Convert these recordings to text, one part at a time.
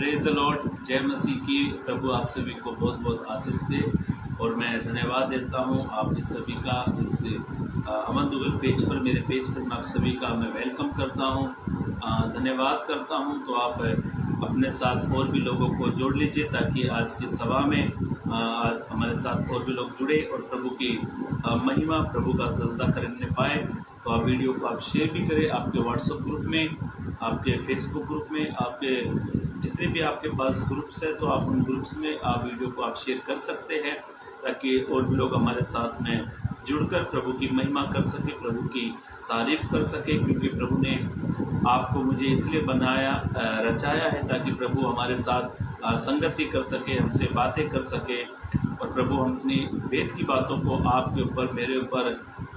Praise the Lord, जय मसीह की। प्रभु आप सभी को बहुत बहुत आशीष दे और मैं धन्यवाद देता हूं आप इस सभी का इस अमन दुगल पेज पर, मेरे पेज पर मैं आप सभी का मैं वेलकम करता हूं, धन्यवाद करता हूं। तो आप अपने साथ और भी लोगों को जोड़ लीजिए ताकि आज की सभा में हमारे साथ और भी लोग जुड़े और प्रभु की महिमा, प्रभु का सजदा करने पाए। तो आप वीडियो को आप शेयर भी करें आपके व्हाट्सएप ग्रुप में, आपके फेसबुक ग्रुप में, आपके जितने भी आपके पास ग्रुप्स हैं तो आप उन ग्रुप्स में आप वीडियो को आप शेयर कर सकते हैं ताकि और भी लोग हमारे साथ में जुड़कर प्रभु की महिमा कर सके, प्रभु की तारीफ़ कर सके। क्योंकि प्रभु ने आपको मुझे इसलिए बनाया, रचाया है ताकि प्रभु हमारे साथ संगति कर सके, हमसे बातें कर सके और प्रभु हम अपनी वेद की बातों को आपके ऊपर, मेरे ऊपर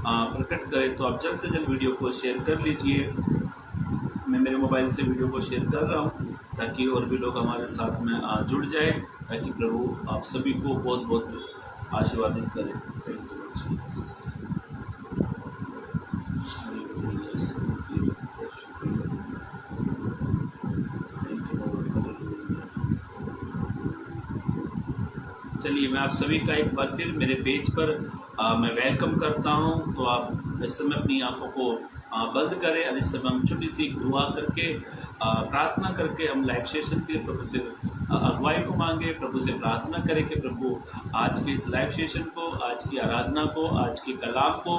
प्रकट करें। तो आप जल्द से जल्द वीडियो को शेयर कर लीजिए। मैं मेरे मोबाइल से वीडियो को शेयर कर रहा हूँ ताकि और भी लोग हमारे साथ में जुड़ जाए, ताकि प्रभु आप सभी को बहुत बहुत आशीर्वादित करें। चलिए, मैं आप सभी का एक बार फिर मेरे पेज पर मैं वेलकम करता हूं। तो आप इस समय अपनी आंखों को बंद करें और इस समय हम छोटी सी दुआ करके प्रार्थना करके हम लाइव सेशन के प्रभु से अगुवाई को मांगे, प्रभु से प्रार्थना करें कि प्रभु आज के इस लाइव सेशन को, आज की आराधना को, आज के कलाम को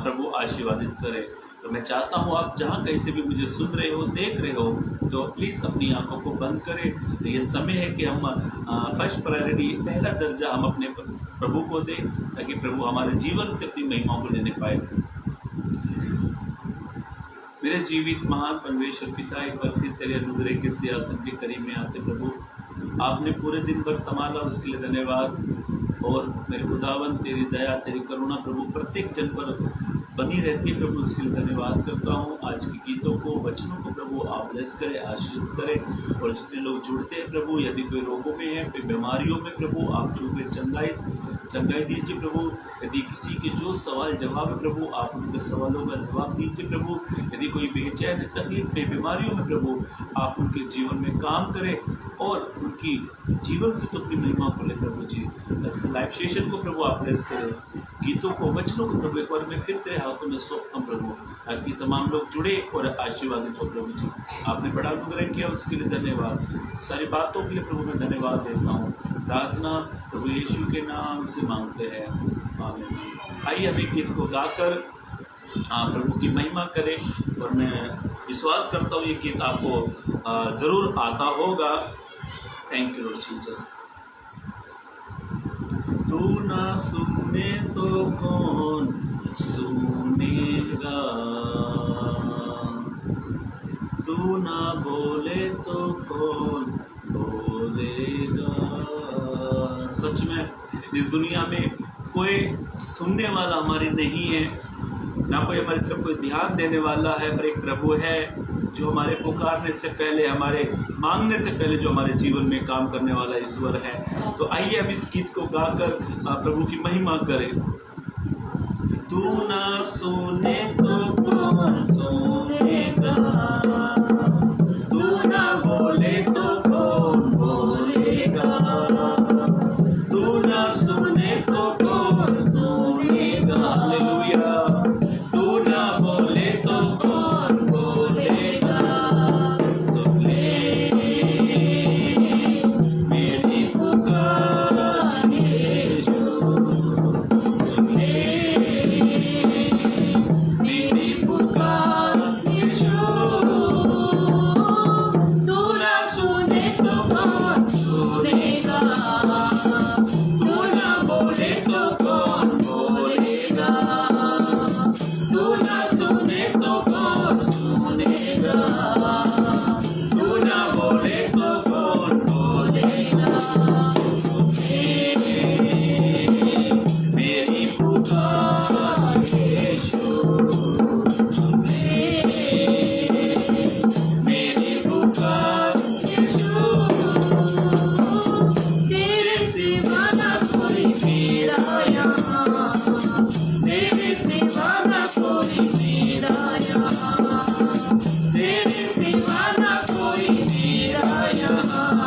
प्रभु आशीर्वादित करें। तो मैं चाहता हूँ आप जहाँ कहीं से भी मुझे सुन रहे हो, देख रहे हो, तो प्लीज़ अपनी आंखों को बंद करें। तो ये समय है कि हम फर्स्ट प्रायोरिटी, पहला दर्जा हम अपने प्रभु को दें ताकि प्रभु हमारे जीवन से अपनी महिमाओं को लेने पाए। मेरे जीवित महान परमेश्वर पिता, एक बार फिर तेरे अनुग्रह के सिंहासन के करीब में आते प्रभु, आपने पूरे दिन भर संभाला, उसके लिए धन्यवाद। और मेरे खुदावन, तेरी दया, तेरी करुणा प्रभु प्रत्येक जन पर बनी रहती है प्रभु, उसके लिए धन्यवाद करता हूँ। आज के गीतों को, वचनों को प्रभु आप ब्लेस करें, आशीर्वाद करें। और जितने लोग जुड़ते हैं प्रभु, यदि कोई रोगों में है, कोई बीमारियों में प्रभु, आप छूके चंगाई दीजिए प्रभु। यदि किसी के जो सवाल जवाब है प्रभु, आप उनके सवालों का जवाब दीजिए प्रभु। यदि कोई बेचैन है, तकलीफ में, बीमारियों में प्रभु, आप उनके जीवन में काम करें और उनकी जीवन से तो अपनी महिमा को ले प्रभु जी। लाइव सेशन को प्रभु आप ब्लेस करें, गीतों को, वचनों को प्रभु एक बार मैं फिर तेरे हाथों में सौंपता हूं प्रभु, ताकि तमाम लोग जुड़े और आशीर्वादित हो प्रभु जी। आपने बड़ा अनुग्रह किया, उसके लिए धन्यवाद। सारी बातों के लिए प्रभु मैं धन्यवाद देता हूँ। प्रार्थना प्रभु यीशु के नाम से मांगते हैं, आमीन। आइए हम एक गीत को गाकर प्रभु की महिमा करें और मैं विश्वास करता हूँ ये गीत आपको ज़रूर आता होगा। Thank you Lord Jesus. तू ना सुने तो कौन सुनेगा, तू ना बोले तो कौन बोलेगा। सच में इस दुनिया में कोई सुनने वाला हमारी नहीं है, ना कोई हमारी तरफ कोई ध्यान देने वाला है, पर एक प्रभु है जो हमारे पुकारने से पहले, हमारे मांगने से पहले जो हमारे जीवन में काम करने वाला ईश्वर है। तो आइए हम इस गीत को गाकर प्रभु की महिमा करें। तू ना सुने तो कौन सुनेगा, तू ना बोले तो कौन बोलेगा, तू ना सुने तो कौन सुनेगा। हालेलुया। तू ना बोले तो कौन बोलेगा, तो ले मेरी पुकार यीशु, ले मेरी पुकार यीशु। तू ना सुने तो कौन सुनेगा, तू ना बोले तो कौन बोलेगा, तू ना सुने तो कौन सुनेगा, तू ना बोले तो कौन बोलेगा। मेरी पुकार यीशु, मेरी पुकार यीशु। तेरे सिवा ना कोई मेरा यहाँ, तेरे सिवा ना कोई मेरा यहाँ, तेरे सिवा ना कोई मेरा यहाँ।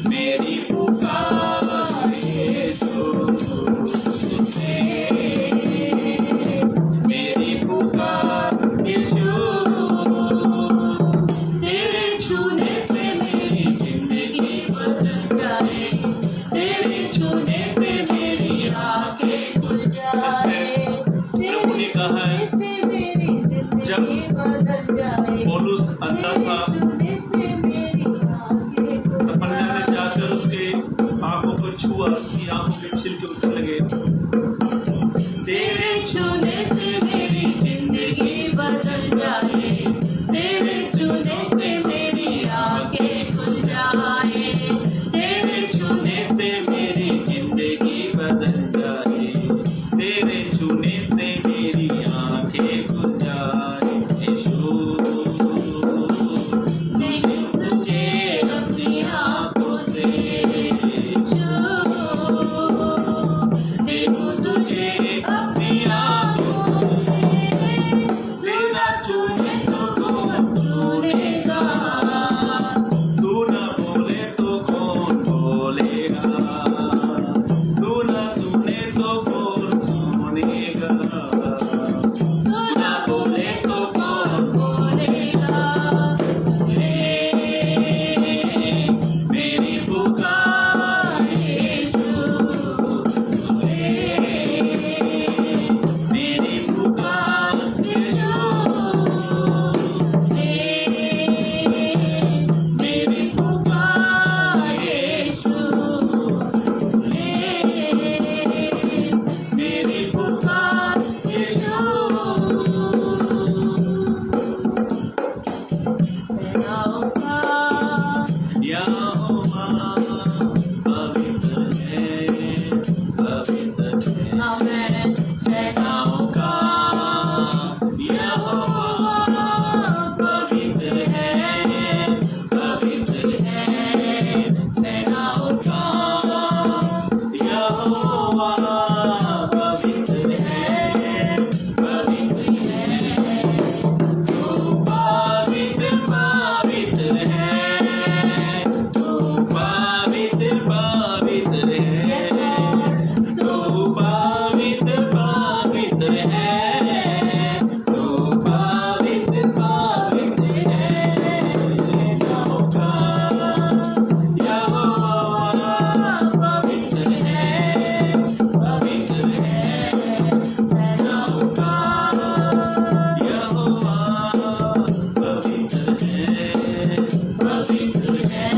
मेरी पुकार यीशु, मेरी पुकार यीशु, तेरे छूने से मेरी जिंदगी बदल जाए, तेरे छूने से मेरी आंखें खुल जाए। प्रभु ने कहा है जब पौलुस अंधा था, सपन्या ने जाकर उसके आंखों को छुआ, उसकी आंखों के छिलके उतर लगे। तेरे छूने से मेरी जिंदगी बदल जाए, तेरे छूने से मेरी आंखें खुल जाए, तेरे छूने से मेरी जिंदगी बदल जाए, तेरे छूने से मेरी आंखें खुल जाए। यीशु तुझे अपनी आंखों से, देखो तुझे अपनी आंखों से, तेरा छूने तो कौन छूनेगा, तू ना बोले तो कौन बोलेगा, तू ना सुने तो कौन सुनेगा, तू ना बोले तो कौन बोलेगा। मेरी पुकार यीशु, मेरी पुकार यीशु, मेरी पुकार यीशु, मेरी पुकार यीशु। यहोवा पवित्र है, पवित्र है, सेनाओं का यहोवा पवित्र है, पवित्र है, सेनाओं का यहोवा पवित्र है, पवित्र है, तू पवित्र पवित्र है, तू पवित्र पवित्र है, तू पवित्र पवित्र है, तू पवित्र पवित्र है। यहोवा पवित्र है, पवित्र है, सेनाओं का यहोवा पवित्र है, पवित्र है।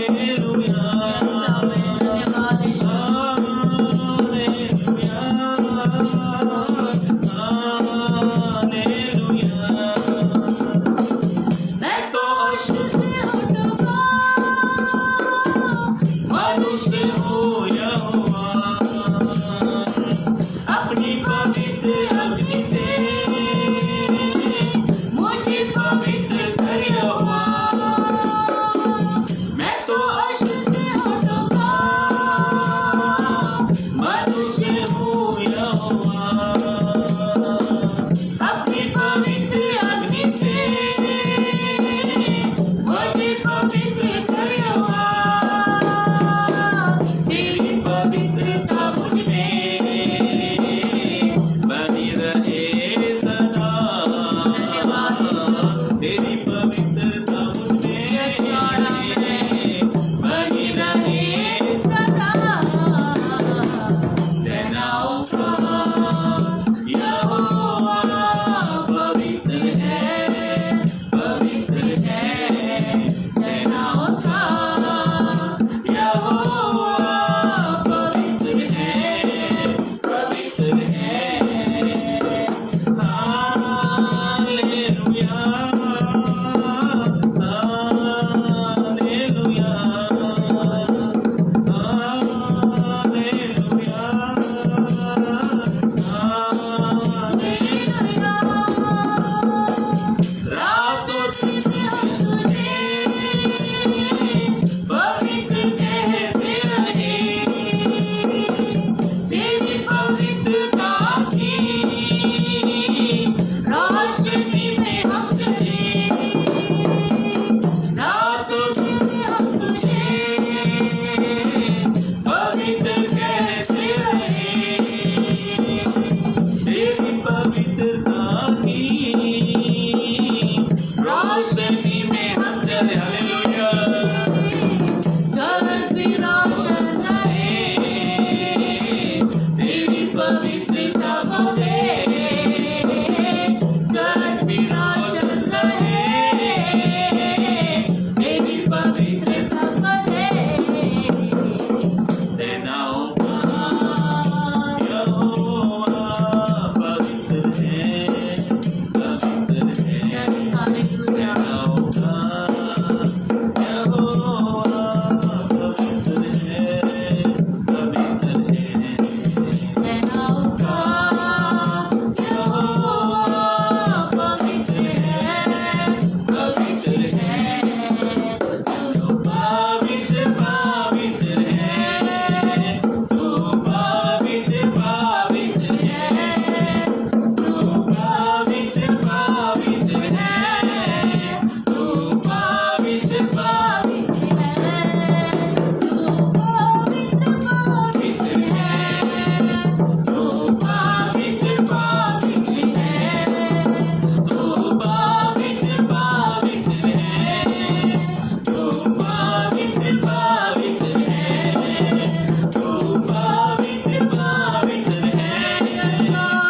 हालेलुया, हालेलुया, मैं तो अशुद्ध होऊंगा, मनुष्य हूँ यहोवा, अपनी पवित्र अग्नि से मुझे पवित्र कर यहोवा। मैं तो अशुद्ध होऊंगा, मनुष्य हूँ यहोवा, अपनी पवित्र अग्नि से मुझे पवित्र कर यहोवा। तेरी पवित्रता मुझ में बनी रहे सदा, तेरी पवित्रता मुझ में बनी रहे सदा। सेनाओं का यहोवा पवित्र है, पवित्र है, सेनाओं का यहोवा पवित्र है, पवित्र है। हालेलुया, हालेलुया, हालेलुया, पवित्रता को दे, स्वर्ग भी रोशन रहे, तेरी पवित्रता को दे। सेनाओं का यहोवा पवित्र है, पवित्र है। सेनाओं का यहोवा पवित्र है, पवित्र है। सेनाओं का यहोवा पवित्र है, पवित्र है। तू पवित्र पवित्र है, तू पवित्र पवित्र है, तू पवित्र पवित्र है, तू पवित्र पवित्र है, तू पवित्र पवित्र है, तू पवित्र पवित्र है, तू पवित्र पवित्र है, तू पवित्र पवित्र है, तू पवित्र पवित्र है,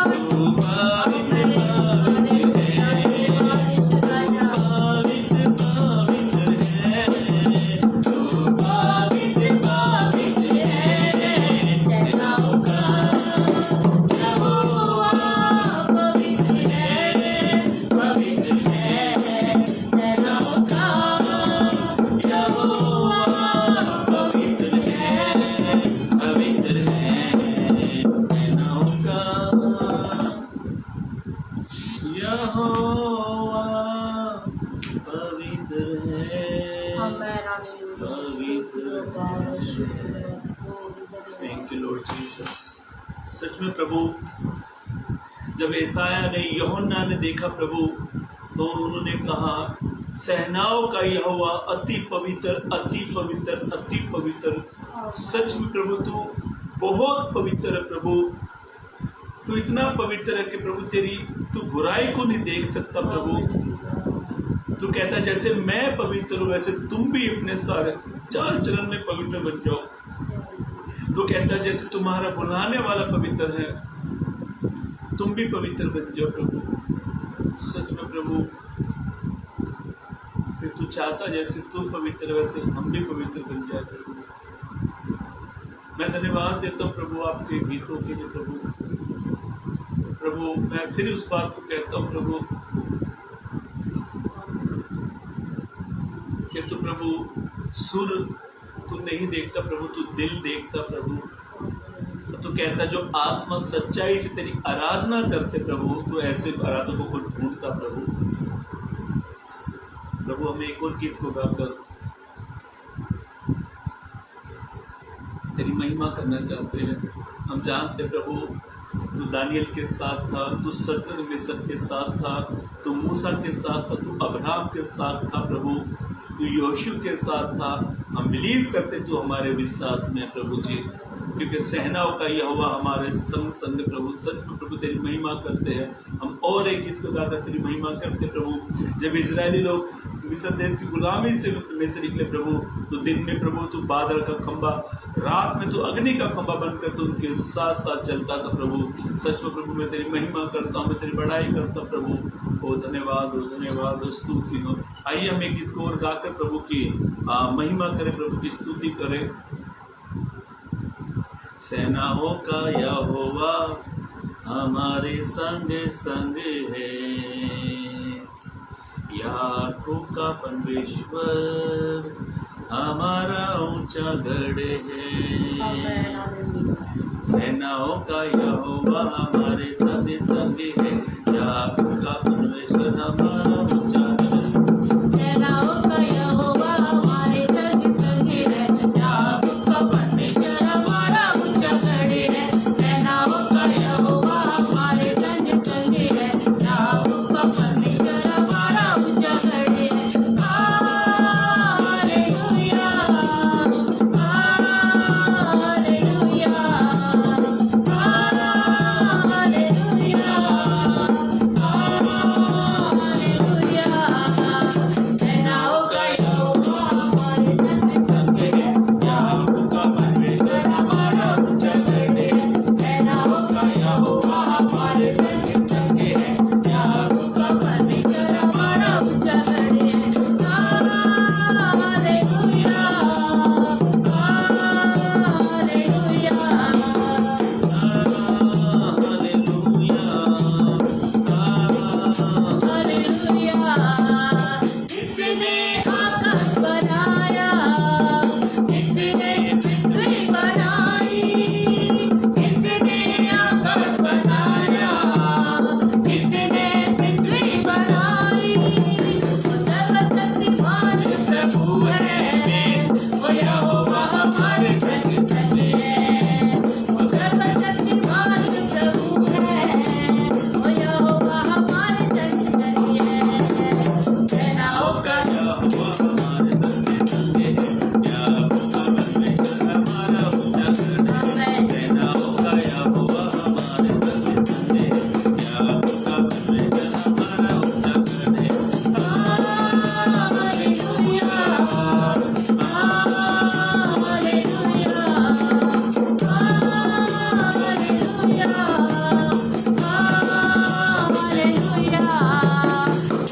तू पवित्र पवित्र है, तू पवित्र पवित्र है। सेनाओं का यहोवा पवित्र है, पवित्र है। सेनाओं का यहोवा पवित्र है, पवित्र है। सेनाओं का यहोवा पवित्र है, पवित्र है। Thank you Lord Jesus. सच में प्रभु, जब यशायाह ने यूहन्ना ने देखा प्रभु, तो उन्होंने कहा सेनाओं का यहोवा अति पवित्र, अति पवित्र, अति पवित्र। सच में प्रभु तू बहुत पवित्र है प्रभु, तू इतना पवित्र है कि प्रभु तेरी तू बुराई को नहीं देख सकता प्रभु। तू कहता जैसे मैं पवित्र हूँ वैसे तुम भी अपने सारे चाल चलन में पवित्र बन जाओ। तो कहता जैसे तुम्हारा बुलाने वाला पवित्र है, तुम भी पवित्र बन जाओ प्रभु। सच में प्रभु, फिर तू चाहता जैसे तू पवित्र है वैसे हम भी पवित्र बन जाए प्रभु। मैं धन्यवाद देता हूँ प्रभु आपके गीतों के लिए प्रभु। मैं फिर उस बात को कहता हूँ प्रभु कि तू प्रभु सुर तू नहीं देखता प्रभु, तू दिल देखता प्रभु। तो कहता जो आत्मा सच्चाई से तेरी आराधना करते प्रभु, तो ऐसे आराधकों को ढूंढता प्रभु। प्रभु हमें एक और गीत को गाकर तेरी महिमा करना चाहते हैं। हम जानते प्रभु तू दानियल के साथ था, तू शद्रक मेशक के साथ था, तू मूसा के साथ था, तू अब्राहम के साथ था प्रभु, तू यहोशू के साथ था। हम बिलीव करते तू हमारे भी साथ में प्रभु जी, क्योंकि सेनाओं का यहोवा हमारे संग संग प्रभु। सच में प्रभु तेरी महिमा करते हैं हम। और एक गीत को गाकर तेरी महिमा करते प्रभु। जब इजरायली लोग मिस्र देश की गुलामी से निकले प्रभु, तो दिन में प्रभु तू बादल का खंभा, रात में तू अग्नि का खंभा बनकर तू उनके साथ साथ चलता था प्रभु। सच में प्रभु मैं तेरी महिमा करता हूँ, मैं तेरी बड़ाई करता हूँ प्रभु। ओ धन्यवाद, ओ धन्यवाद, ओ स्तुति हो। आइए हम एक गीत को और गाकर प्रभु की महिमा करें, प्रभु की स्तुति करें। सेनाओं का यहोवा हमारे संग संग है, याकूब का परमेश्वर हमारा ऊंचा गढ़ है। सेनाओं का यहोवा हमारे संग संग है, याकूब का परमेश्वर हमारा ऊंचा गढ़ है। सेनाओं का यहोवा हमारे संग संग है, याकूब का परमेश्वर हमारा ऊंचा गढ़ है। सेनाओं का यहोवा हमारे संग संग है, याकूब का परमेश्वर हमारा ऊंचा गढ़ है। Hallelujah, hallelujah, hallelujah, hallelujah.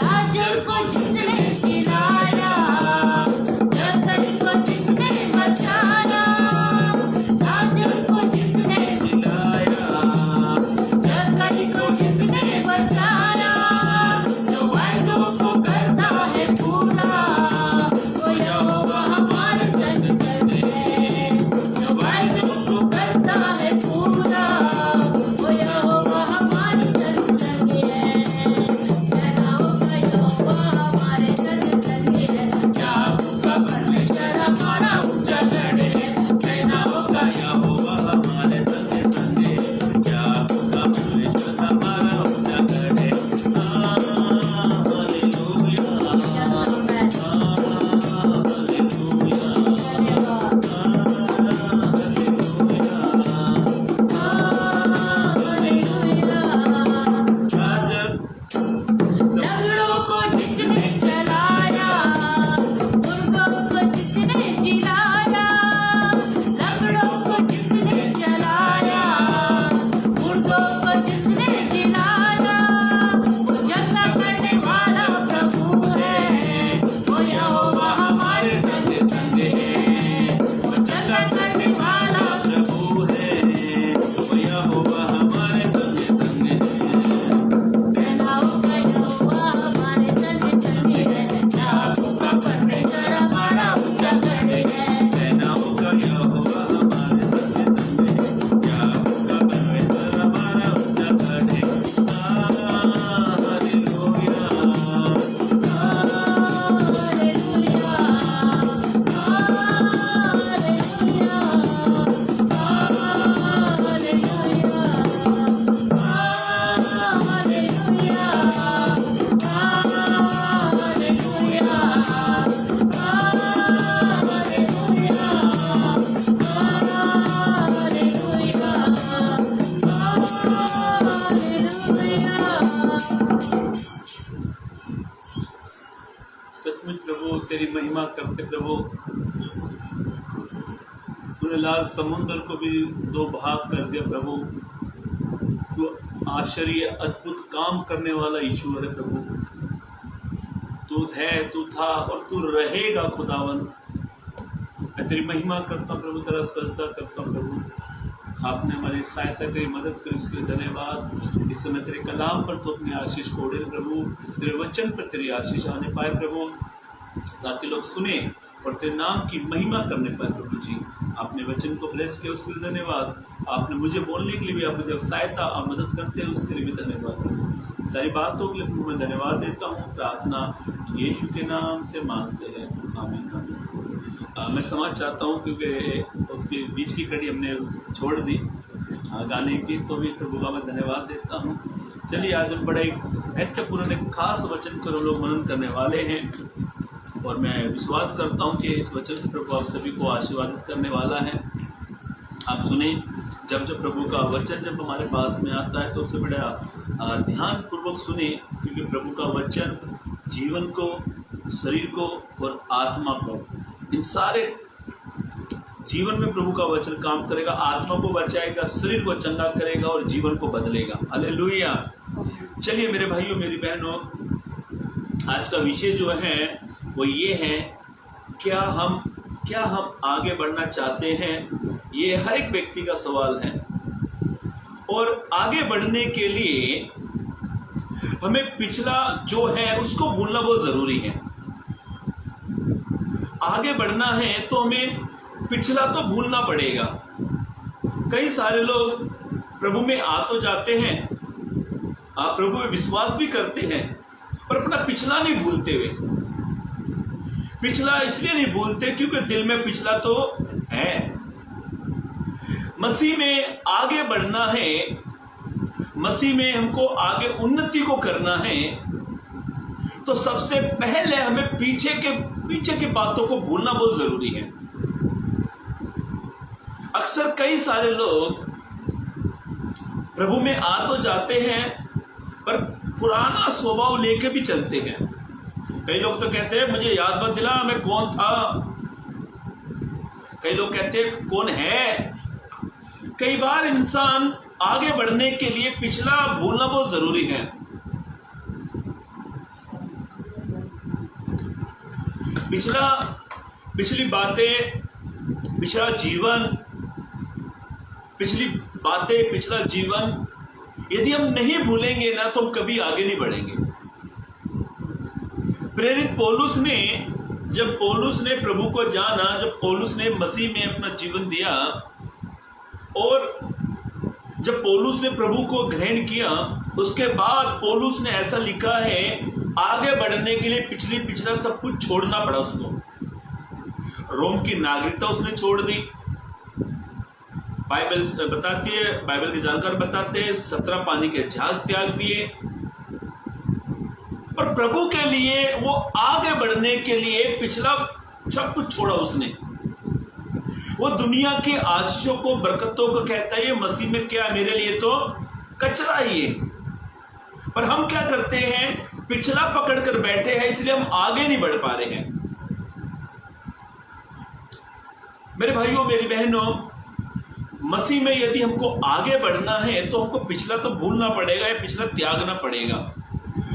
लाजर को जिसने जिलाया, जकरी को जिसने बचाया, लाजर को जिसने जिलाया, जकरी को जिसने बचाया, जो वायदों को करता है पूरा, वो यहोवा हमारे संग संग है। जो वायदों को करता है पूरा, वो यहोवा हमारे संग संग है। सेनाओं का यहोवा हमारे संग संग है। याकूब का परमेश्वर हमारा ऊंचा गढ़ है। सेनाओं का यहोवा हमारे संग संग है, याकूब का परमेश्वर हमारा ऊंचा गढ़ है। हालेलुया, लंगड़ों को जिसने चलाया, मुर्दों को जिसने जिलाया, लंगड़ों को जिसने चलाया, मुर्दों को जिसने जिलाया, वो जंगा करने वाला प्रभु है। वो यहोवा हमारे संग संग है। वो जंगा करने वाला प्रभु है, वो यहोवा हमारे संग संग है। सेनाओं का यहोवा हमारे संग संग है। याकूब का परमेश्वर हमारा ऊंचा गढ़ है। सेनाओं का यहोवा हमारे संग संग है, याकूब का परमेश्वर हमारा ऊंचा गढ़ है। हालेलुया, सचमुच प्रभु तेरी महिमा करते प्रभु। तूने लाल समुद्र को भी दो भाग कर दिया प्रभु। तू आश्चर्य अद्भुत काम करने वाला ईश्वर है प्रभु। तू है, तू था और तू रहेगा खुदावन। मैं तेरी महिमा करता हूँ प्रभु, तेरा सजदा करता हूँ प्रभु। आपने हमारी सहायता करी, मदद करी, उसके लिए धन्यवाद। इस समय तेरे कलाम पर तो अपनी आशीष छोड़े प्रभु, तेरे वचन पर तेरी आशीष आने पाए प्रभु, ताकि लोग सुने और तेरे नाम की महिमा करने पाए प्रभु जी। आपने वचन को ब्लेस किया, उसके लिए धन्यवाद। आपने मुझे बोलने के लिए भी आप मुझे सहायता और मदद करते हैं, उसके लिए भी धन्यवाद प्रभु। सारी बातों के लिए प्रभु मैं धन्यवाद देता हूँ। प्रार्थना यीशु के नाम से मांगते हैं, आमीन आमीन। मैं समझ चाहता हूँ क्योंकि उसके बीच की कड़ी हमने छोड़ दी गाने की, तो भी प्रभु का मैं धन्यवाद देता हूँ। चलिए आज हम बड़े महत्वपूर्ण एक खास वचन को हम लोग मनन करने वाले हैं और मैं विश्वास करता हूँ कि इस वचन से प्रभु आप सभी को आशीर्वादित करने वाला है। आप सुने, जब प्रभु का वचन जब हमारे पास में आता है तो उसे बड़ा ध्यान पूर्वक सुने, क्योंकि प्रभु का वचन जीवन को, शरीर को और आत्मा को, इन सारे जीवन में प्रभु का वचन काम करेगा। आत्मा को बचाएगा, शरीर को चंगा करेगा और जीवन को बदलेगा। हालेलुया। चलिए मेरे भाइयों मेरी बहनों, आज का विषय जो है वो ये है, क्या हम आगे बढ़ना चाहते हैं? ये हर एक व्यक्ति का सवाल है। और आगे बढ़ने के लिए हमें पिछला जो है उसको भूलना बहुत जरूरी है। आगे बढ़ना है तो हमें पिछला तो भूलना पड़ेगा। कई सारे लोग प्रभु में आ तो जाते हैं, आप प्रभु में विश्वास भी करते हैं, पर अपना पिछला नहीं भूलते हुए। पिछला इसलिए नहीं भूलते क्योंकि दिल में पिछला तो है। मसीह में आगे बढ़ना है, मसीह में हमको आगे उन्नति को करना है, तो सबसे पहले हमें पीछे के बातों को भूलना बहुत जरूरी है। अक्सर कई सारे लोग प्रभु में आ तो जाते हैं, पर पुराना स्वभाव लेके भी चलते हैं। कई लोग तो कहते हैं मुझे याद मत दिला मैं कौन था। कई लोग कहते हैं कौन है। कई बार इंसान आगे बढ़ने के लिए पिछला भूलना बहुत जरूरी है। पिछली बातें, पिछला जीवन यदि हम नहीं भूलेंगे ना तो हम कभी आगे नहीं बढ़ेंगे। प्रेरित पौलुस ने, जब पौलुस ने प्रभु को जाना, जब पौलुस ने मसीह में अपना जीवन दिया और जब पौलुस ने प्रभु को ग्रहण किया, उसके बाद पौलुस ने ऐसा लिखा है, आगे बढ़ने के लिए पिछला सब कुछ छोड़ना पड़ा उसको। रोम की नागरिकता उसने छोड़ दी। बाइबल बताती है, बाइबल के जानकार बताते हैं, 17 पानी के जहाज त्याग दिए और प्रभु के लिए, वो आगे बढ़ने के लिए पिछला सब कुछ छोड़ा उसने। वो दुनिया की आशीषों को, बरकतों को कहता है ये मसीह में क्या है, मेरे लिए तो कचरा ही है। पर हम क्या करते हैं, पिछला पकड़ कर बैठे हैं, इसलिए हम आगे नहीं बढ़ पा रहे हैं। मेरे भाइयों, मेरी बहनों, मसीह में यदि हमको आगे बढ़ना है तो हमको पिछला तो भूलना पड़ेगा या पिछला त्यागना पड़ेगा।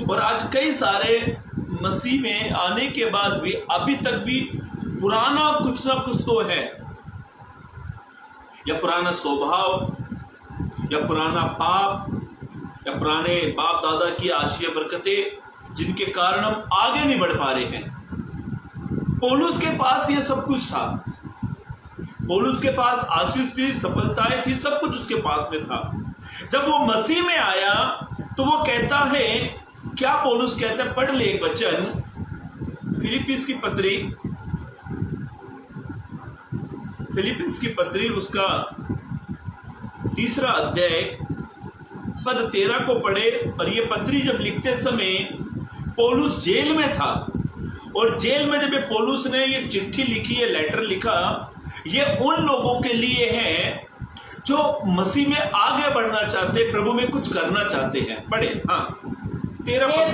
और आज कई सारे मसीह में आने के बाद भी अभी तक भी पुराना कुछ ना कुछ तो है, या पुराना स्वभाव, या पुराना पाप, या पुराने बाप दादा की आशीष बरकतें, जिनके कारण हम आगे नहीं बढ़ पा रहे हैं। पौलुस के पास ये सब कुछ था। पौलुस के पास आशीष थी, सफलताएं थी, सब कुछ उसके पास में था। जब वो मसीह में आया तो वो कहता है, क्या पौलुस कहता है, पढ़ ले एक वचन, फिलिपिस की पत्री उसका 3 अध्याय पद 13 को पढ़े। और ये पत्री जब लिखते समय पौलुस जेल में था, और जेल में जब पौलुस ने ये चिट्ठी लिखी, ये लेटर लिखा, ये उन लोगों के लिए है जो मसीह में आगे बढ़ना चाहते, प्रभु में कुछ करना चाहते हैं। पढ़े, हाँ 13 पद।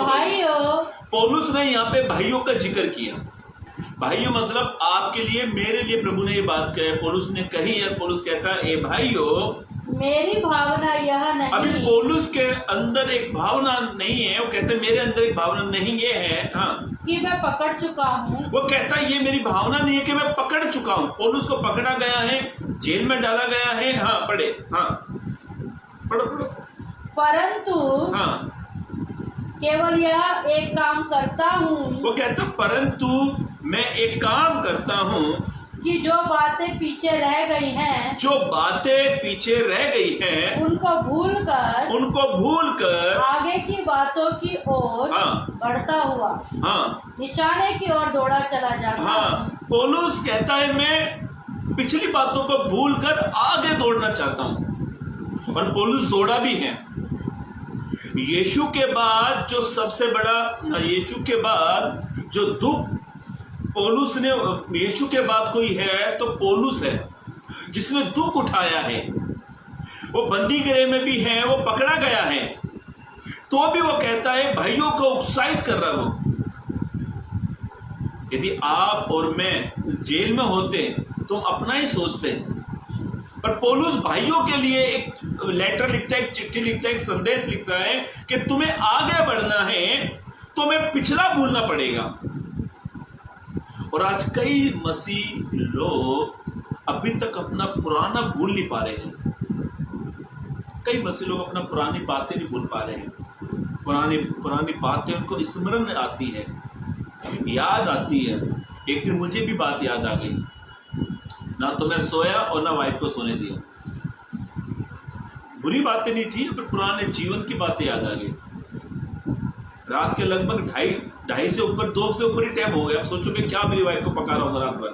पौलुस ने यहाँ पे भाइयों का जिक्र किया। भाइयों मतलब आपके लिए, मेरे लिए प्रभु ने ये बात कही, पौलुस ने कही है। पौलुस कहता है, ए भाइयों, मेरी भावना यह नहीं। अभी पौलुस के अंदर एक भावना नहीं है, वो कहते मेरे अंदर एक भावना नहीं, ये है हाँ कि मैं पकड़ चुका हूँ। वो कहता है ये मेरी भावना नहीं है कि मैं पकड़ चुका हूँ। पौलुस को पकड़ा गया है, जेल में डाला गया है। हाँ पढ़े, हाँ पढ़ो। परंतु हाँ केवल यह एक काम करता हूँ। वो कहता परंतु मैं एक काम करता हूँ कि जो बातें पीछे रह गई हैं, उनको भूलकर आगे की बातों की ओर बढ़ता हुआ निशाने की ओर दौड़ा चला जाता। हाँ, पौलुस कहता है मैं पिछली बातों को भूलकर आगे दौड़ना चाहता हूँ। और पौलुस दौड़ा भी है। यीशु के बाद जो सबसे बड़ा, यीशु के बाद जो दुख पौलुस ने, यीशु के बाद कोई है तो पौलुस है, जिसने दुख उठाया है। वो बंदी गृह में भी है, वो पकड़ा गया है, तो भी वो कहता है भाइयों को उत्साहित कर रहा हूं। यदि आप और मैं जेल में होते तो अपना ही सोचते, पर पौलुस भाइयों के लिए एक लेटर लिखता है, एक चिट्ठी लिखता है, एक संदेश लिखता है कि तुम्हें आगे बढ़ना है तो तुम्हें पिछला भूलना पड़ेगा। और आज कई मसीह लोग अभी तक अपना पुराना भूल नहीं पा रहे हैं। कई मसीह लोग अपना पुरानी बातें नहीं भूल पा रहे हैं। पुरानी बातें उनको स्मरण आती है, याद आती है। एक दिन मुझे भी बात याद आ गई, ना तो मैं सोया और ना वाइफ को सोने दिया। बुरी बातें नहीं थी, पर पुराने जीवन की बातें याद आ गई। रात के लगभग 2:30 से ऊपर, 2 से ऊपर ही टाइम हो गया। अब सोचो कि क्या मेरी वाइफ को पका रहा होगा रात भर।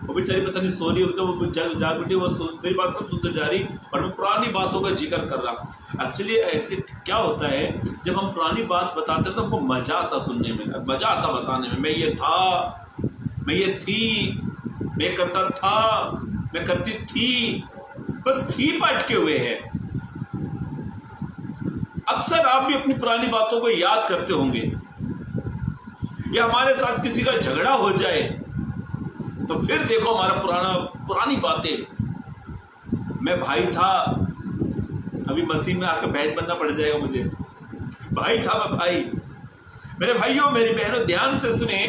वो बेचारी पता नहीं सो रही होगी, तो वो जाग उठी, वो मेरी बात सब सुनते जा रही और मैं पुरानी बातों का जिक्र कर रहा। एक्चुअली ऐसे क्या होता है, जब हम पुरानी बात बताते हैं तो हमको मजा आता सुनने में, मजा आता बताने में। मैं ये था, मैं ये थी, मैं करता था, मैं करती थी, बस थी पर अटके हुए हैं। अक्सर आप भी अपनी पुरानी बातों को याद करते होंगे, या हमारे साथ किसी का झगड़ा हो जाए तो फिर देखो हमारा पुरानी बातें। मैं भाई था, अभी मसीह में आकर बैठ बनना पड़ जाएगा मुझे। भाई था मैं भाई। मेरे भाइयों मेरी बहनों ध्यान से सुने,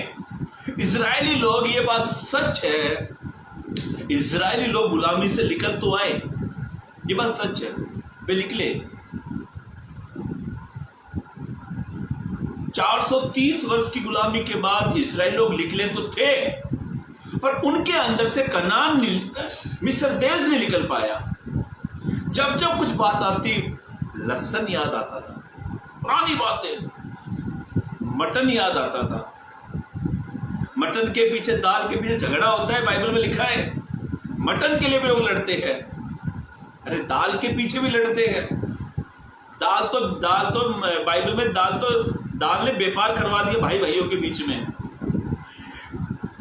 इजरायली लोग, ये बात सच है, इजरायली लोग गुलामी से निकल तो आए, ये बात सच है, वे निकले। 430 वर्ष की गुलामी के बाद इजराइल लोग निकले तो थे, पर उनके अंदर से कनान मिस्र देश नहीं निकल पाया। जब जब कुछ बात आती, लहसुन याद आता था, पुरानी बातें, मटन याद आता था। मटन के पीछे, दाल के पीछे झगड़ा होता है, बाइबल में लिखा है। मटन के लिए भी लोग लड़ते हैं, अरे दाल के पीछे भी लड़ते हैं। दाल तो बाइबल में दाल ने व्यापार करवा दिया भाई भाइयों के बीच में।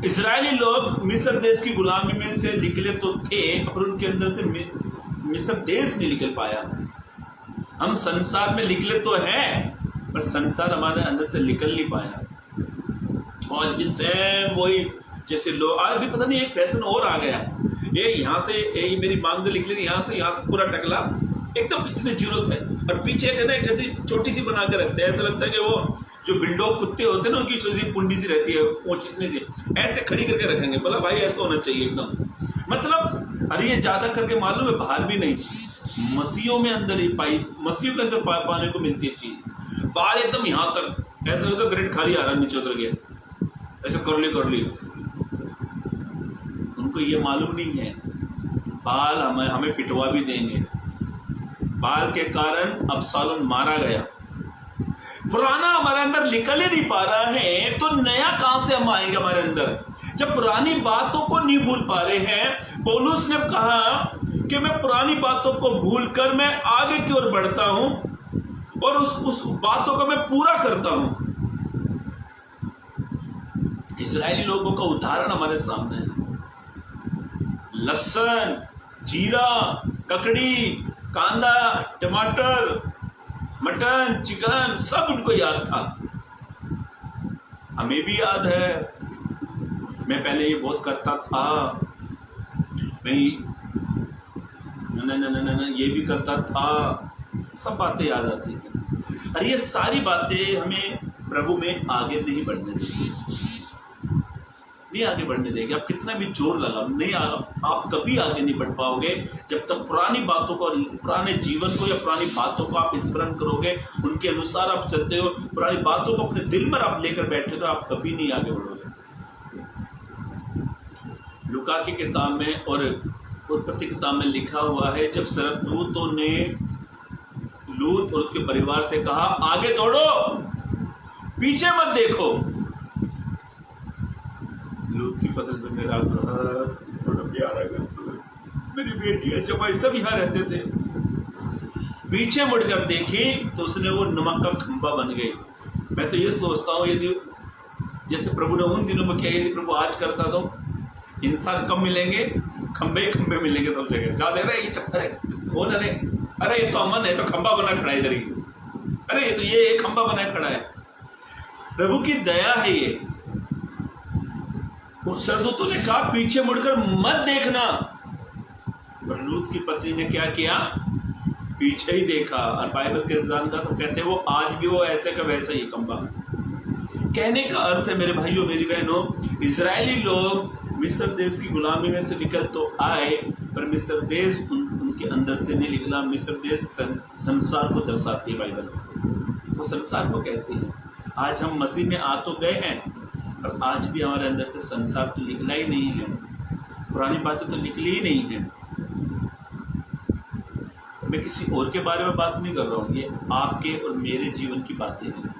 इजरायली लोग मिस्र देश की गुलामी में से निकले तो थे, पर उनके अंदर से मिस्र देश नहीं निकल पाया। हम संसार में निकले तो हैं, पर संसार हमारे अंदर से निकल नहीं पाया। और भी सेम वही, जैसे लोग आज भी पता नहीं एक फैशन और आ गया, ये यहाँ से ये मेरी मांग से निकले, यहाँ से पूरा टकला एकदम इतने जीरो से, और पीछे है ना एक ऐसी छोटी सी बना के रखते हैं। ऐसा लगता है कि वो जो बिल्डोग कुत्ते होते हैं ना, उनकी छोटी सी पुंडी सी रहती है, वो इतनी सी ऐसे खड़ी करके रखेंगे। बोला भाई ऐसा होना चाहिए एकदम, मतलब अरे ये ज्यादा करके मालूम है बाहर भी नहीं, मसीहों में अंदर ही मसीहों के अंदर पाने को मिलती है चीज। बाल एकदम यहाँ तक, ऐसा लगता है ग्रेड खाली आ रहा नीचे उतर गया, ऐसे कर ली। उनको ये मालूम नहीं है बाल हमें पिटवा भी देंगे। बाल के कारण अबशालोम मारा गया। पुराना हमारे अंदर निकल ही नहीं पा रहा है, तो नया कहां से हम आएंगे हमारे अंदर, जब पुरानी बातों को नहीं भूल पा रहे हैं। पौलुस ने कहा कि मैं पुरानी बातों को भूलकर मैं आगे की ओर बढ़ता हूं और उस बातों को मैं पूरा करता हूं। इजरायली लोगों का उदाहरण हमारे सामने है। लहसुन, जीरा, ककड़ी, कांदा, टमाटर, मटन, चिकन, सब उनको याद था। हमें भी याद है, मैं पहले ये बहुत करता था, मैं ये भी करता था, सब बातें याद आती थी। और ये सारी बातें हमें प्रभु में आगे नहीं बढ़ने देगी, नहीं आगे बढ़ने देगी। आप कितना भी जोर लगा नहीं, आप कभी आगे नहीं बढ़ पाओगे जब तक पुरानी बातों को, पुराने जीवन को या पुरानी बातों को आप स्मरण करोगे, उनके अनुसार आप चलते हो, पुरानी बातों को अपने दिल में आप लेकर बैठे हो, तो आप कभी नहीं आगे बढ़ोगे। लूका की किताब में और उत्पत्ति किताब में लिखा हुआ है, जब स्वर्गदूतों ने लूत और उसके परिवार से कहा आगे दौड़ो, पीछे मत देखो। लूत की पत्नी से मेरा थोड़ा प्यार आ गया, मेरी बेटी है, जब सब यहाँ रहते थे। पीछे मुड़कर देखी तो उसने वो नमक का खंभा बन गई। मैं तो ये सोचता हूँ, यदि जैसे प्रभु ने उन दिनों में किया, यदि प्रभु आज करता तो इंसान कम मिलेंगे, खंबे खंबे मिलेंगे सब जगह। जा दे रहे बोल अरे ये तो अमन है, तो खंबा बना खड़ा है इधर ही, अरे ये तो ये खंबा बना खड़ा है। प्रभु की दया है ये। उस स्वर्गदूतों ने कहा पीछे मुड़कर मत देखना, पर लूत की पत्नी ने क्या किया, पीछे ही देखा। और बाइबल के जानकार सब कहते हैं वो आज भी वो ऐसे का वैसा ही खंबा। कहने का अर्थ है मेरे भाइयों मेरी बहनों, इजरायली लोग मिस्र देश की गुलामी में से निकल तो आए, पर मिस्र देश उनके अंदर से नहीं निकला। मिस्र देश संसार को दर्शाती है बाइबल, वो संसार को कहती है। आज हम मसीह में आ तो गए हैं, पर आज भी हमारे अंदर से संसार तो निकला ही नहीं है, पुरानी बातें तो निकली ही नहीं है। मैं किसी और के बारे में बात नहीं कर रहा हूँ, ये आपके और मेरे जीवन की बातें हैं,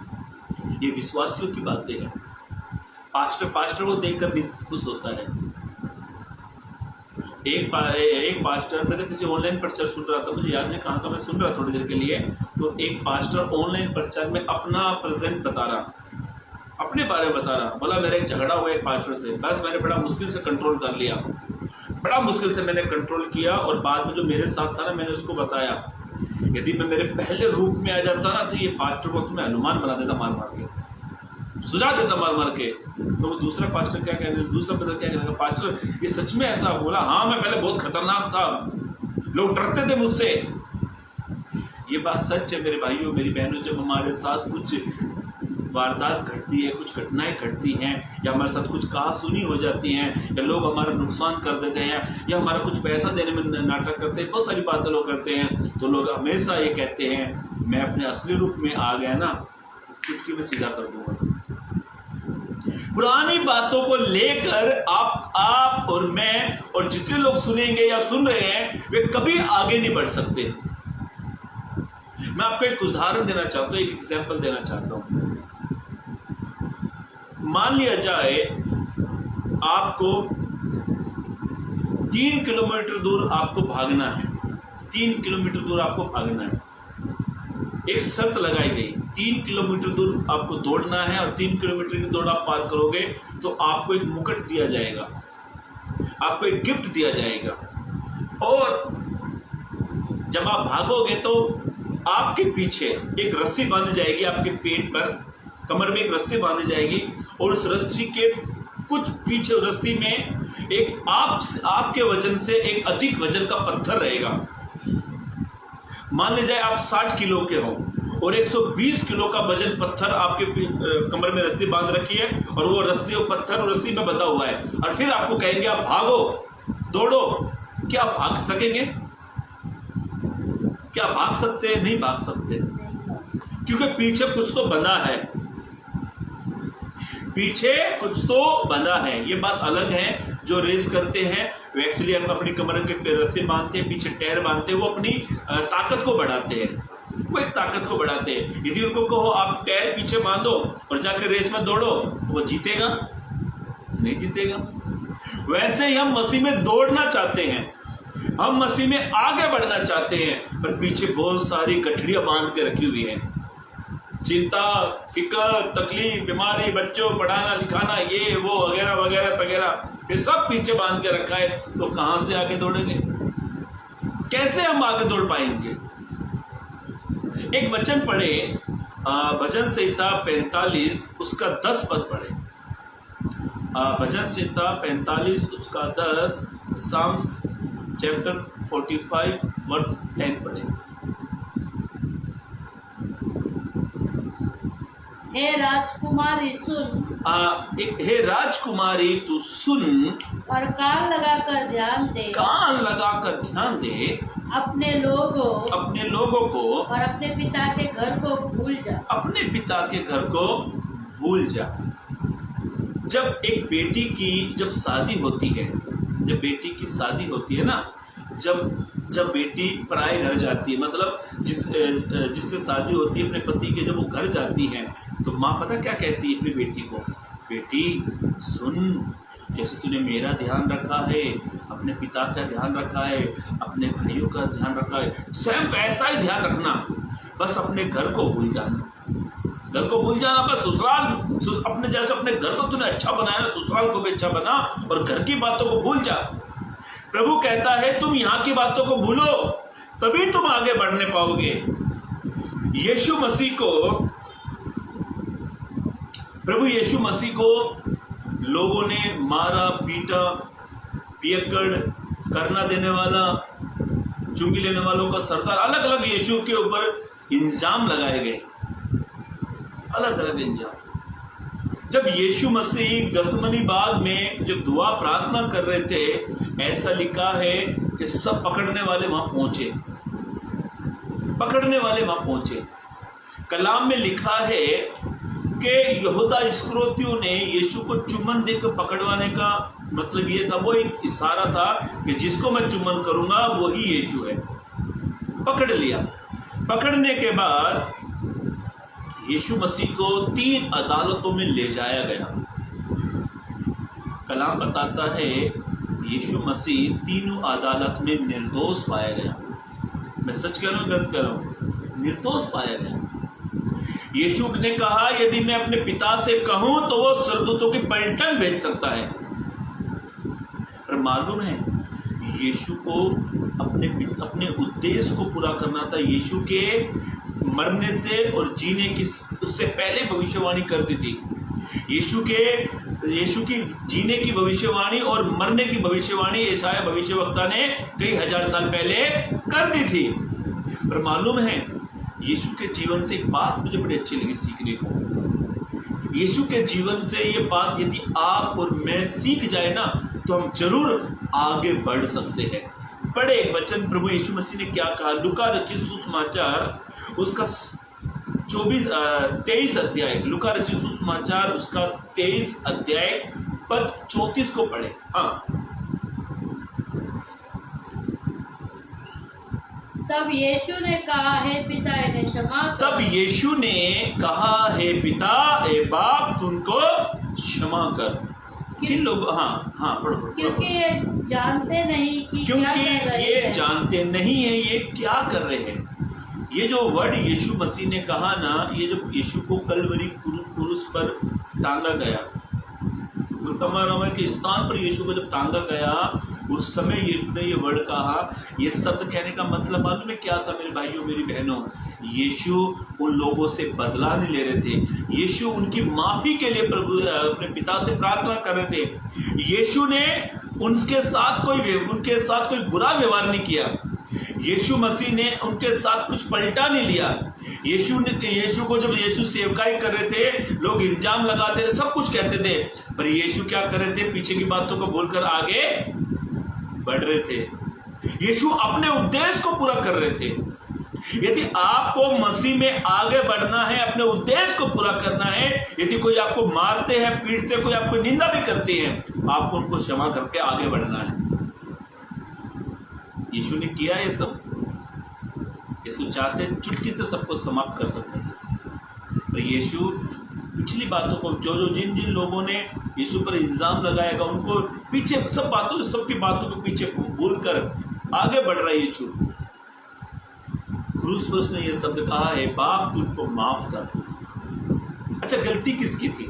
ये विश्वासियों की बातें हैं। पास्टर को देखकर खुश होता है। एक पास्टर, मैं तो किसी ऑनलाइन प्रचार सुन रहा था, मुझे याद नहीं कहाँ था, मैं सुन रहा थोड़ी देर के लिए, तो एक पास्टर ऑनलाइन प्रचार में अपना प्रेजेंट बता रहा, अपने बारे में बता रहा। बोला मेरा एक झगड़ा हुआ एक पास्टर से, बस मैंने बड़ा मुश्किल से कंट्रोल कर लिया, बड़ा मुश्किल से मैंने कंट्रोल किया। और बाद में जो मेरे साथ था ना, मैंने उसको बताया, यदि मैं मेरे पहले रूप में आ जाता ना, तो ये पास्टर को तुम्हें हनुमान बना देता, मार मार के सुझा देता, मार मार के। तो वो दूसरा पास्टर क्या कहने, दूसरा ब्रदर क्या कहने, पास्टर ये सच में ऐसा? बोला हाँ, मैं पहले बहुत खतरनाक था, लोग डरते थे मुझसे, ये बात सच है मेरे भाइयों मेरी बहनों, जब हमारे साथ कुछ वारदात घटती है, कुछ घटनाएं घटती हैं, या हमारे साथ कुछ कहा सुनी हो जाती हैं, या लोग हमारा नुकसान कर देते हैं, या हमारा कुछ पैसा देने में नाटक करते हैं, बहुत सारी बातें लोग करते हैं, तो लोग हमेशा ये कहते हैं मैं अपने असली रूप में आ गया ना, कुछ मैं सीधा कर दूंगा। पुरानी बातों को लेकर आप और मैं और जितने लोग सुनेंगे या सुन रहे हैं वे कभी आगे नहीं बढ़ सकते। मैं आपको एक उदाहरण देना चाहता हूं, एक एग्जाम्पल देना चाहता हूं। मान लिया जाए आपको 3 किलोमीटर दूर आपको भागना है, 3 किलोमीटर दूर आपको भागना है। एक शर्त लगाई गई, 3 किलोमीटर दूर आपको दौड़ना है और 3 किलोमीटर की दौड़ आप पार करोगे तो आपको एक मुकुट दिया जाएगा, आपको एक गिफ्ट दिया जाएगा। और जब आप भागोगे तो आपके पीछे एक रस्सी बांधी जाएगी, आपके पेट पर कमर में एक रस्सी बांधी जाएगी, और उस रस्सी के कुछ पीछे रस्सी में एक आपके वजन से एक अधिक वजन का पत्थर रहेगा। मान लीजिए आप 60 किलो के हो और 120 किलो का वजन पत्थर आपके कमर में रस्सी बांध रखी है, और वो रस्सी और पत्थर रस्सी में बंधा हुआ है, और फिर आपको कहेंगे आप भागो दौड़ो, क्या आप भाग सकेंगे? क्या भाग सकते हैं? नहीं भाग सकते, क्योंकि पीछे कुछ तो बंधा है, पीछे कुछ तो बंधा है। ये बात अलग है, जो रेस करते हैं वो एक्चुअली अपनी कमर के रस्सी बांधते हैं, पीछे टायर बांधते हैं, वो अपनी ताकत को बढ़ाते हैं, वो एक ताकत को बढ़ाते हैं। यदि उनको कहो आप टायर पीछे बांधो और जाकर रेस में दौड़ो, वो जीतेगा? नहीं जीतेगा। वैसे ही हम मसीह में दौड़ना चाहते हैं, हम मसीह में आगे बढ़ना चाहते हैं, पर पीछे बहुत सारी गठरियां बांध के रखी हुई है। चिंता, फिक्र, तकलीफ, बीमारी, बच्चों पढ़ाना लिखाना, ये वो वगैरह वगैरह वगैरह, ये सब पीछे बांध के रखा है। तो कहां से आगे दौड़ेंगे? कैसे हम आगे दौड़ पाएंगे? एक वचन पढ़े, भजन संहिता 45 उसका 10 पद पढ़े। भजन संहिता 45 उसका 10, साम्स चैप्टर 45 वर्स 10 पढ़े। हे राजकुमारी सुन, हे राजकुमारी तू सुन और कान लगाकर ध्यान दे, कान लगाकर ध्यान दे, अपने लोगों को और अपने पिता के घर को भूल जा, अपने पिता के घर को भूल जा। जब एक बेटी की जब शादी होती है, जब बेटी की शादी होती है ना, जब बेटी पराए घर जाती है, मतलब जिससे शादी होती है अपने पति के, जब वो घर जाती है तो माँ पता क्या कहती है अपनी बेटी को? बेटी सुन, जैसे तूने मेरा ध्यान रखा है, अपने पिता का ध्यान रखा है, अपने भाइयों का ध्यान रखा है, स्वयं वैसा ही ध्यान रखना। बस अपने घर को भूल जाना, घर को भूल जाना। बस ससुराल अपने जैसे अपने घर को तूने अच्छा बनाया ना, ससुराल को भी अच्छा बना, और घर की बातों को भूल जा। प्रभु कहता है तुम यहाँ की बातों को भूलो, तभी तुम आगे बढ़ने पाओगे। यीशु मसीह को, प्रभु यीशु मसीह को लोगों ने मारा, पीटा, पियक्कड़, करना देने वाला, चुंगी लेने वालों का सरदार, अलग अलग यीशु के ऊपर इल्जाम लगाए गए, अलग अलग इल्जाम। जब यीशु मसीह गसमनी बाग में जब दुआ प्रार्थना कर रहे थे, ऐसा लिखा है कि सब पकड़ने वाले वहां पहुंचे, पकड़ने वाले वहां पहुंचे। कलाम में लिखा है कि यहूदा इस्करियोती ने यीशु को चुम्बन देकर पकड़वाने का मतलब ये था, वो एक इशारा था कि जिसको मैं चुम्बन करूंगा वही यीशु है। पकड़ लिया। पकड़ने के बाद यीशु मसीह को 3 अदालतों में ले जाया गया। कलाम बताता है यीशु मसीह तीनों अदालत में निर्दोष पाया गया। मैं सच कह रहा हूँ, गलत कह रहा हूँ? निर्दोष पाया गया। यीशु ने कहा यदि मैं अपने पिता से कहूं तो वो स्वर्गदूतों की पलटन भेज सकता है। पर मालूम है यीशु को अपने उद्देश्य को पूरा करना था। यीशु के मरने से और जीने की उससे पहले भविष्यवाणी कर दी थी। यीशु की जीने की भविष्यवाणी और मरने की भविष्यवाणी यशायाह भविष्यवक्ता ने कई हजार साल पहले कर दी थी। पर मालूम है यीशु के जीवन से एक बात मुझे बड़ी अच्छी लगी सीखने को। यीशु के जीवन से ये बात यदि आप और मैं सीख जाए ना तो हम जरूर आगे बढ़ सकते हैं। बड़े वचन प्रभु यीशु मसीह ने क्या कहा, लूका रचित सुसमाचार उसका 23 अध्याय, लूका रचित सुसमाचार उसका 23 अध्याय पद 34 को पढ़े। हाँ, तब यीशु ने कहा, हे पिता इन्हें क्षमा कर। तब यीशु ने कहा, हे पिता ए बाप तुमको क्षमा कर। किन लोग, हाँ पढ़ो। क्योंकि ये जानते नहीं कि क्या कर रहे ये हैं। जानते नहीं है ये क्या कर रहे हैं। ये जो वर्ड यीशु मसीह ने कहा ना, ये जब यीशु को कलवरी क्रूस पर टांगा गया, तमाम के स्थान पर यीशु को जब टांगा गया, उस समय यीशु ने ये वर्ड कहा। ये शब्द कहने का मतलब मालूम है क्या था मेरे भाइयों मेरी बहनों? यीशु उन लोगों से बदला नहीं ले रहे थे। यीशु उनकी माफी के लिए प्रभु अपने पिता से प्रार्थना कर रहे थे। यीशु ने उनके साथ कोई बुरा व्यवहार नहीं किया। यीशु मसीह ने उनके साथ कुछ पलटा नहीं लिया। यीशु को जब यीशु सेवकाई कर रहे थे, लोग इल्जाम लगाते थे, सब कुछ कहते थे, पर यीशु क्या कर रहे थे? पीछे की बातों को भूलकर आगे बढ़ रहे थे। यीशु अपने उद्देश्य को पूरा कर रहे थे। यदि आपको मसीह में आगे बढ़ना है, अपने उद्देश्य को पूरा करना है, यदि कोई आपको मारते हैं, पीटते, कोई आपको निंदा भी करते हैं, आपको उनको क्षमा करके आगे बढ़ना है। यीशु ने किया ये सब। यीशु चाहते चुटकी से सबको समाप्त कर सकते थे, पर यीशु पिछली बातों को जिन लोगों ने यीशु पर इल्जाम लगाएगा उनको पीछे सबकी बातों को पीछे भूलकर आगे बढ़ रहा है यीशु। क्रूस पर उसने ये शब्द कहा, है बाप तुझको माफ कर। अच्छा, गलती किसकी थी?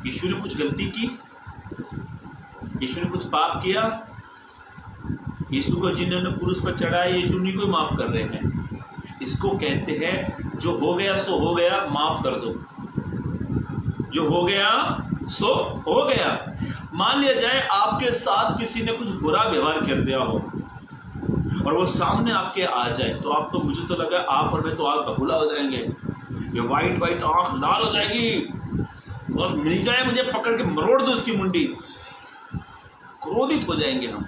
यीशु ने कुछ गलती की? यीशु ने कुछ पाप किया? यीशु को जिन्होंने क्रूस पर चढ़ाया, यीशु उन्हीं को माफ कर रहे हैं। इसको कहते हैं जो हो गया सो हो गया, माफ कर दो। जो हो गया सो हो गया। मान लिया जाए आपके साथ किसी ने कुछ बुरा व्यवहार कर दिया हो और वो सामने आपके आ जाए, तो आप तो मुझे तो लगा आप और मैं तो आग बबूला हो जाएंगे। ये वाइट आंख लाल हो जाएगी और मिल जाए मुझे पकड़ के मरोड़ दो उसकी मुंडी, क्रोधित हो जाएंगे हम।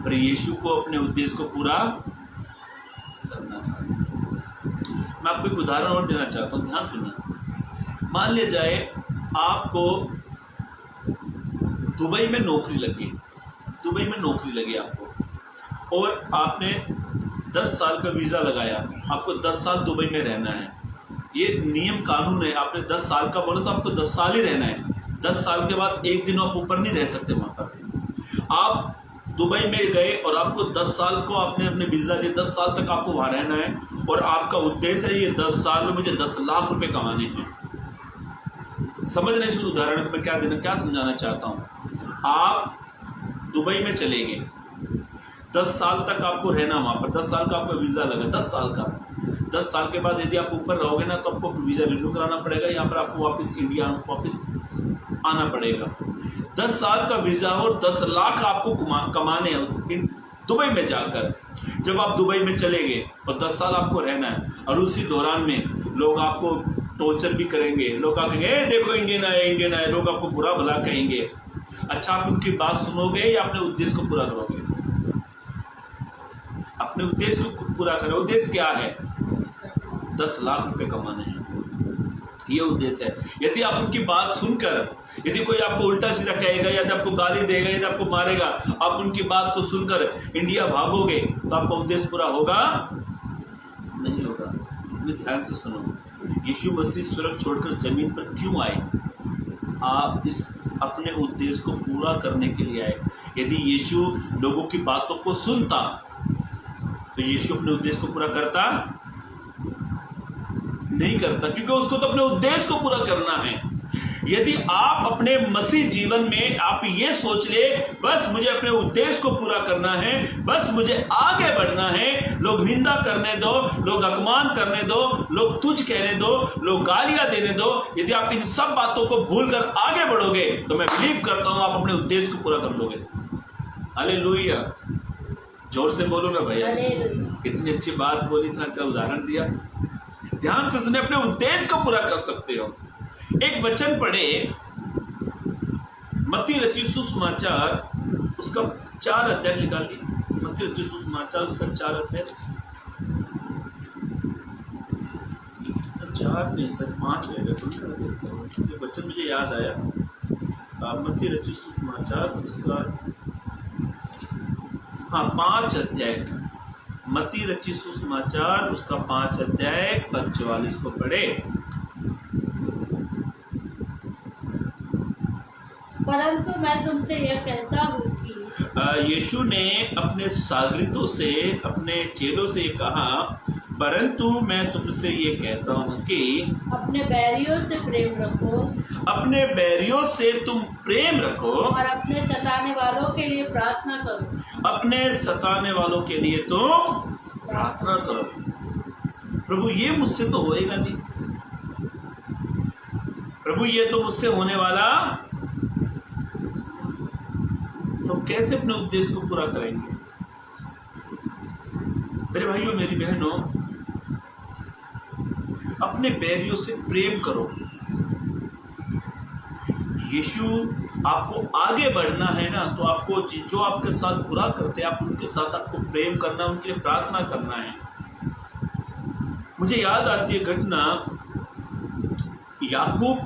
पर यीशु को अपने उद्देश्य को पूरा करना था। मैं आपको एक उदाहरण और देना चाहता हूँ, ध्यान सुनिए। मान लिया जाए आपको दुबई में नौकरी लगी, आपको, और आपने 10 साल का वीज़ा लगाया, आपको 10 साल दुबई में रहना है। ये नियम कानून है। आपने 10 साल का बोला तो आपको 10 साल ही रहना है। 10 साल के बाद एक दिन आप ऊपर नहीं रह सकते वहाँ पर। आप दुबई में गए और आपको 10 साल को आपने अपने वीज़ा दिए, 10 साल तक आपको वहाँ रहना है और आपका उद्देश्य है ये 10 साल में मुझे 10 लाख रुपए कमाने हैं। समझ रहे इस उदाहरण को मैं क्या समझाना चाहता हूँ? आप दुबई में चले गए, 10 साल तक आपको रहना वहाँ पर, 10 साल का आपका वीज़ा लगा, 10 साल का। 10 साल के बाद यदि आप ऊपर रहोगे ना तो आपको वीज़ा रिन्यू कराना पड़ेगा, यहाँ पर आपको वापस इंडिया वापस आना पड़ेगा। 10 साल का वीज़ा और 10 लाख आपको कमाने हैं दुबई में जाकर। जब आप दुबई में चले गए और 10 साल आपको रहना है और उसी दौरान में लोग आपको टॉर्चर भी करेंगे, लोग कहेंगे देखो इंडियन आए, लोग आपको बुरा भला कहेंगे। अच्छा, आप उनकी बात सुनोगे या अपने उद्देश्य को पूरा करोगे? अपने उद्देश्य को पूरा करो। उद्देश्य क्या है? 10 लाख रुपए कमाने हैं, ये उद्देश्य है। यदि आप उनकी बात सुनकर, यदि कोई आपको उल्टा सीधा कहेगा, यदि आपको गाली देगा, यदि आपको मारेगा, आप उनकी बात को सुनकर इंडिया भागोगे तो आपका उद्देश्य पूरा होगा? नहीं होगा। ध्यान से सुनो, यीशु मसीह स्वर्ग छोड़कर जमीन पर क्यों आए? आप इस अपने उद्देश्य को पूरा करने के लिए आए। यदि यीशु लोगों की बातों को सुनता तो यीशु अपने उद्देश्य को पूरा करता? नहीं करता, क्योंकि उसको तो अपने उद्देश्य को पूरा करना है। यदि आप अपने मसीह जीवन में आप ये सोच ले बस मुझे अपने उद्देश्य को पूरा करना है, बस मुझे आगे बढ़ना है, लोग निंदा करने दो, लोग अपमान करने दो, लोग तुझ कहने दो, लोग गालियां देने दो, यदि आप इन सब बातों को भूलकर आगे बढ़ोगे तो मैं बिलीव करता हूं आप अपने उद्देश्य को पूरा कर लोगे। हालेलुया। जोर से बोलो ना भैया। हालेलुया। इतनी अच्छी बात बोली, इतना अच्छा उदाहरण दिया। ध्यान से सुने, अपने उद्देश्य को पूरा कर सकते हो। एक वचन पढ़े, मत्ती रचित सुसमाचार उसका 4 अध्याय निकालिए। मत्ती रचित सुसमाचार उसका 4 अध्याय, 4 नहीं सर 5 ये वचन मुझे याद आया। मत्ती रचित सुसमाचार उसका 5 अध्याय, मत्ती रचित सुसमाचार उसका 5 अध्याय पद 44 को पढ़े। परंतु मैं तुमसे यह कहता हूँ कि यीशु ने अपने शागिर्दों से, अपने चेलों से कहा, परंतु मैं तुमसे ये कहता हूँ कि अपने बैरियों से प्रेम रखो, अपने बैरियों से तुम प्रेम रखो और अपने सताने वालों के लिए प्रार्थना करो। अपने सताने वालों के लिए तुम प्रार्थना करो। प्रभु ये मुझसे तो होएगा नहीं, प्रभु ये तो मुझसे होने वाला, तो कैसे अपने उद्देश्य को पूरा करेंगे? मेरे भाइयों मेरी बहनों, अपने बैरियों से प्रेम करो। यीशु आपको आगे बढ़ना है ना, तो आपको जो आपके साथ बुरा करते हैं, आप उनके साथ आपको प्रेम करना, उनके लिए प्रार्थना करना है। मुझे याद आती है घटना, याकूब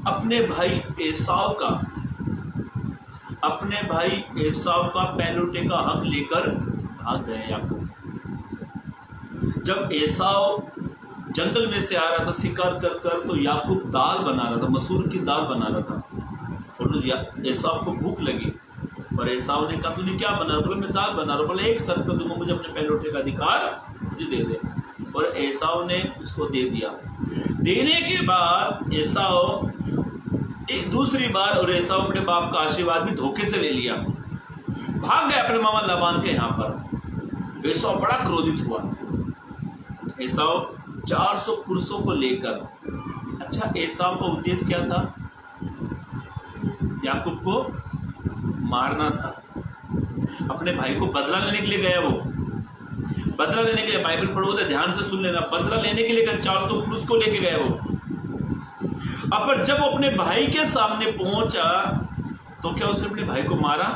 अपने भाई एसाव का पहलौठे का हक लेकर भाग गए। याकूब जब एसाव जंगल में से आ रहा था शिकार कर कर, तो याकूब दाल बना रहा था, मसूर की दाल बना रहा था। और एसाव को भूख लगी, और एसाव ने कहा तूने क्या बना रहा? बोला मैं दाल बना रहा हूँ। बोला एक सर्प दूंगा, मुझे अपने पहलौठे का अधिकार मुझे दे दे। और एसाव ने उसको दे दिया। देने के बाद एसाव दूसरी बार, और एसाव अपने बाप का आशीर्वाद भी धोखे से ले लिया, भाग गया अपने मामा लाबान के यहाँ पर। एसाव बड़ा क्रोधित हुआ। एसाव 400 पुरुषों को लेकर, अच्छा एसाव का उद्देश्य क्या था? याकूब को मारना था। अपने भाई को बदला लेने के लिए गया, वो बदला लेने के लिए, बाइबल पढ़ोगे ध्यान से सुन लेना, बदला लेने के लिए 400 पुरुष को लेके गया वो। अब पर जब वो अपने भाई के सामने पहुंचा, तो क्या उसने अपने भाई को मारा?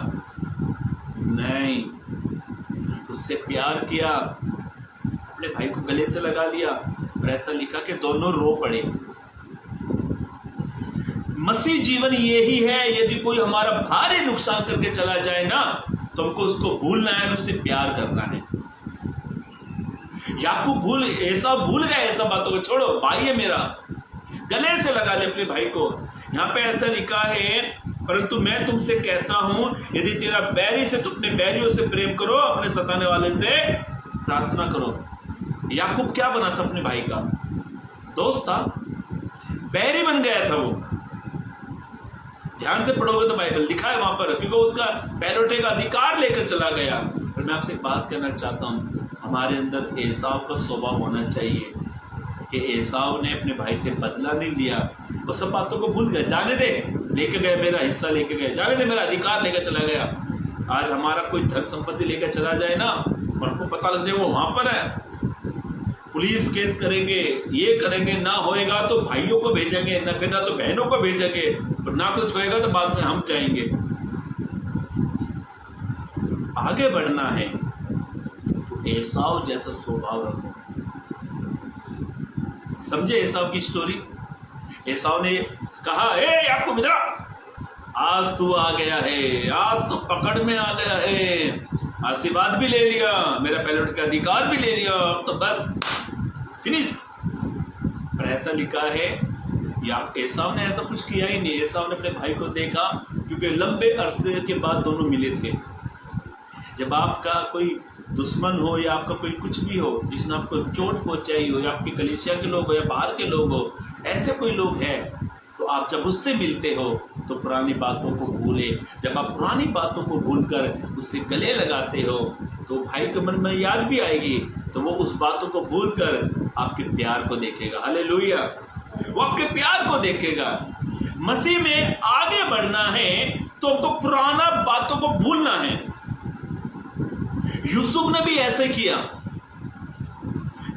नहीं, उससे प्यार किया, अपने भाई को गले से लगा लिया, और ऐसा लिखा कि दोनों रो पड़े। मसीह जीवन यही है, यदि कोई हमारा भारी नुकसान करके चला जाए ना, तो हमको उसको भूलना है, उससे प्यार करना है। याकूब एसाव भूल गया, ऐसा बातों को छोड़ो, भाई है मेरा, गले से लगा ले अपने भाई को। यहाँ पे ऐसा लिखा है, परंतु मैं तुमसे कहता हूं, यदि तेरा बैरी से, तो अपने बैरियों से प्रेम करो, अपने सताने वाले से प्रार्थना करो। याकूब क्या बना था? अपने भाई का दोस्त था, बैरी बन गया था वो। ध्यान से पढ़ोगे तो बाइबल लिखा है वहां पर, क्योंकि उसका पहलौठे का अधिकार लेकर चला गया। और मैं आपसे बात करना चाहता हूं, हमारे अंदर एसाव का स्वभाव होना चाहिए कि एसाव ने अपने भाई से बदला नहीं लिया, वो सब बातों को भूल गए, जाने दे, लेके गए मेरा हिस्सा, लेके गए, जाने दे, मेरा अधिकार लेकर चला गया। आज हमारा कोई धन संपत्ति लेकर चला जाए ना, और हमको पता लग जाए वो वहां पर है, पुलिस केस करेंगे, ये करेंगे, ना होएगा तो भाइयों को भेजेंगे, ना फिर ना तो बहनों को भेजेंगे, और ना कुछ होएगा तो बाद में हम जाएंगे। आगे बढ़ना है तो एसाव जैसा स्वभाव रखो। समझे एसाव की स्टोरी? एसाव ने कहा, ए याकूब इधर, आज तू आ गया है, आज तो पकड़ में आ गया है, आशीर्वाद भी ले लिया, मेरा पहलौठे का अधिकार भी ले लिया, अब तो बस फिनिश। पर ऐसा लिखा है, या एसाव ने ऐसा कुछ किया ही नहीं। एसाव ने अपने भाई को देखा, क्योंकि लंबे अरसे के बाद दोनों मिले थे। जब आपका कोई दुश्मन हो या आपका कोई कुछ भी हो, जिसने आपको चोट पहुंचाई हो, या आपकी कलीसिया के लोग हो या बाहर के लोग हो, ऐसे कोई लोग हैं, तो आप जब उससे मिलते हो तो पुरानी बातों को भूले। जब आप पुरानी बातों को भूलकर उससे गले लगाते हो, तो भाई के मन में याद भी आएगी, तो वो उस बातों को भूलकर आपके प्यार को देखेगा। हालेलुया, वो आपके प्यार को देखेगा। मसीह में आगे बढ़ना है तो हमको पुराना बातों को भूलना है। यूसुफ ने भी ऐसे किया।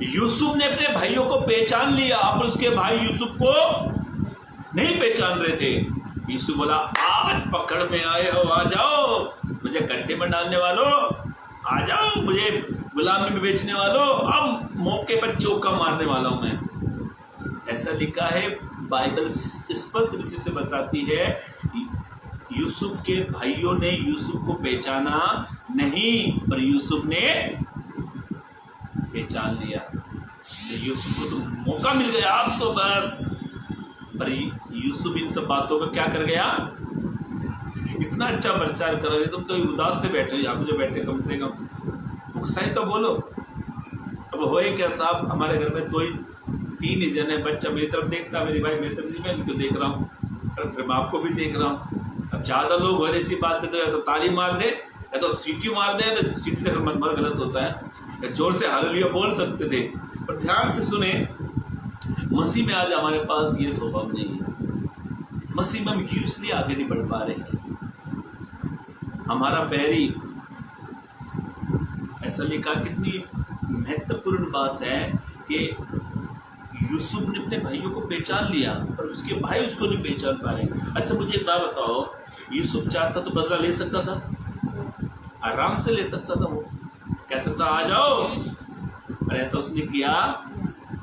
यूसुफ ने अपने भाइयों को पहचान लिया, अब उसके भाई यूसुफ को नहीं पहचान रहे थे। यूसुफ बोला, आज पकड़ में आए हो, आ जाओ, मुझे गड्ढे में डालने वालों, आ जाओ, मुझे गुलामी में बेचने वालों, अब मौके पर चौका मारने वाला हूं मैं। ऐसा लिखा है, बाइबल स्पष्ट रीति से बताती है, यूसुफ के भाइयों ने यूसुफ को पहचाना नहीं, पर यूसुफ ने पहचान लिया। तो यूसुफ को तो मौका मिल गया, अब तो बस। पर यूसुफ इन सब बातों को क्या कर गया? इतना अच्छा प्रचार कर रहे, तुम तो उदास से बैठे हो यहाँ पे जो बैठे, कम से कम सही तो बोलो। अब होए क्या साहब, हमारे घर में 2-3 ही जन है, बच्चा मेरी तरफ देखता, मेरी भाई मेरी तरफ, मैं इनको देख रहा हूँ, और फिर मैं आपको भी देख रहा हूँ। अब ज़्यादा लोग हो रहे इसी बात पे, तो या तो ताली मार दे, या तो सीटी मार दे, तो सीटी तक मर गलत होता है, या जोर से हालेलुया बोल सकते थे। पर ध्यान से सुने, मसीह में आज हमारे पास ये स्वभाव नहीं है। मसीह में हम इसलिए आगे नहीं बढ़ पा रहे, हमारा बैरी। ऐसा लिखा, कितनी महत्वपूर्ण बात है कि यूसुफ ने अपने भाइयों को पहचान लिया, पर उसके भाई उसको नहीं पहचान पा रहे। अच्छा मुझे एक बात बताओ, यूसुफ चाहता तो बदला ले सकता था, आराम से ले सकता था, वो कह सकता आ जाओ, और ऐसा उसने किया।